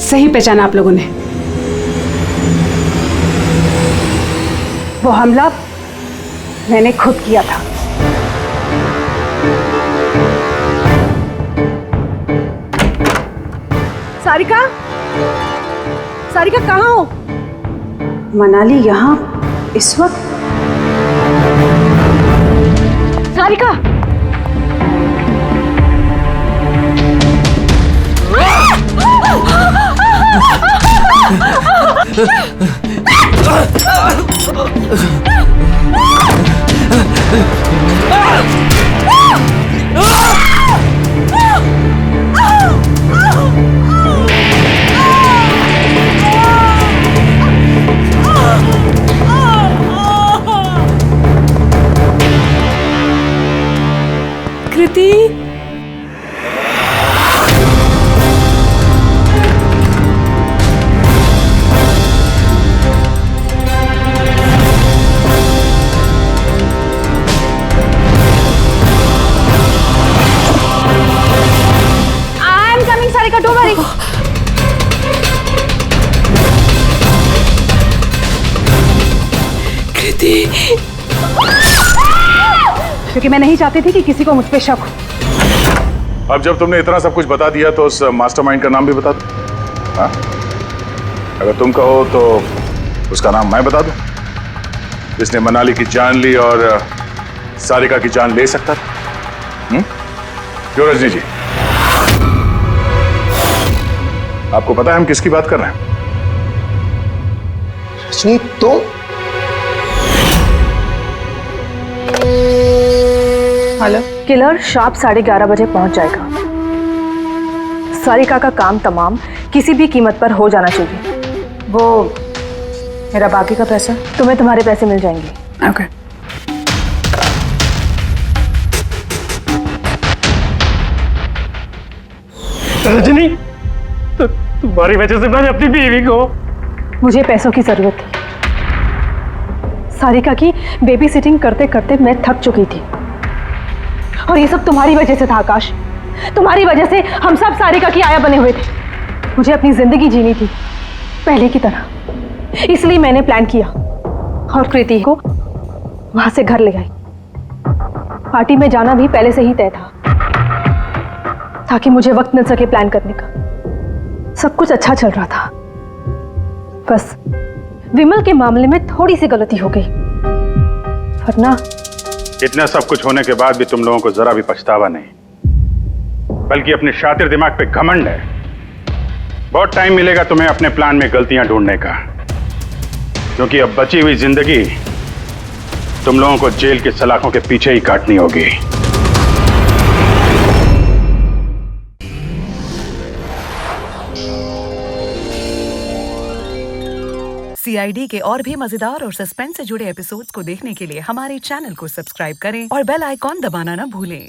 सही पहचाना आप लोगों ने। वो हमला मैंने खुद किया था। सारिका, सारिका कहाँ हो? मनाली यहाँ इस वक्त? सारिका, कृति, क्योंकि मैं नहीं चाहती थी कि किसी को मुझ पे शक हो। अब जब तुमने इतना सब कुछ बता दिया तो उस मास्टरमाइंड का नाम भी बता दो। हाँ? अगर तुम कहो तो उसका नाम मैं बता दूं, जिसने मनाली की जान ली और सारिका की जान ले सकता था। क्यों रजनी जी, आपको पता है हम किसकी बात कर रहे हैं? रजनी तो हेलो, किलर शार्प 11:30 बजे पहुंच जाएगा। सारिका का काम तमाम किसी भी कीमत पर हो जाना चाहिए। वो मेरा बाकी का पैसा, तुम्हें तुम्हारे पैसे मिल जाएंगे। ओके। रजनी, तो तुम्हारी वजह से मैंने अपनी बीवी को, मुझे पैसों की जरूरत थी। सारिका की बेबी सिटिंग करते करते मैं थक चुकी थी, और ये सब तुम्हारी वजह से था आकाश। तुम्हारी वजह से हम सब सारिका की आया बने हुए थे। मुझे अपनी जिंदगी जीनी थी पहले की तरह, इसलिए मैंने प्लान किया और कृति को वहां से घर ले आई। पार्टी में जाना भी पहले से ही तय था, ताकि मुझे वक्त मिल सके प्लान करने का। सब कुछ अच्छा चल रहा था, बस विमल के मामले में थोड़ी सी गलती हो गई, वरना इतना सब कुछ होने के बाद भी तुम लोगों को जरा भी पछतावा नहीं, बल्कि अपने शातिर दिमाग पे घमंड है। बहुत टाइम मिलेगा तुम्हें अपने प्लान में गलतियां ढूंढने का, क्योंकि अब बची हुई जिंदगी तुम लोगों को जेल के सलाखों के पीछे ही काटनी होगी। CID के और भी मजेदार और सस्पेंस से जुड़े एपिसोड्स को देखने के लिए हमारे चैनल को सब्सक्राइब करें और बेल आइकॉन दबाना ना भूलें।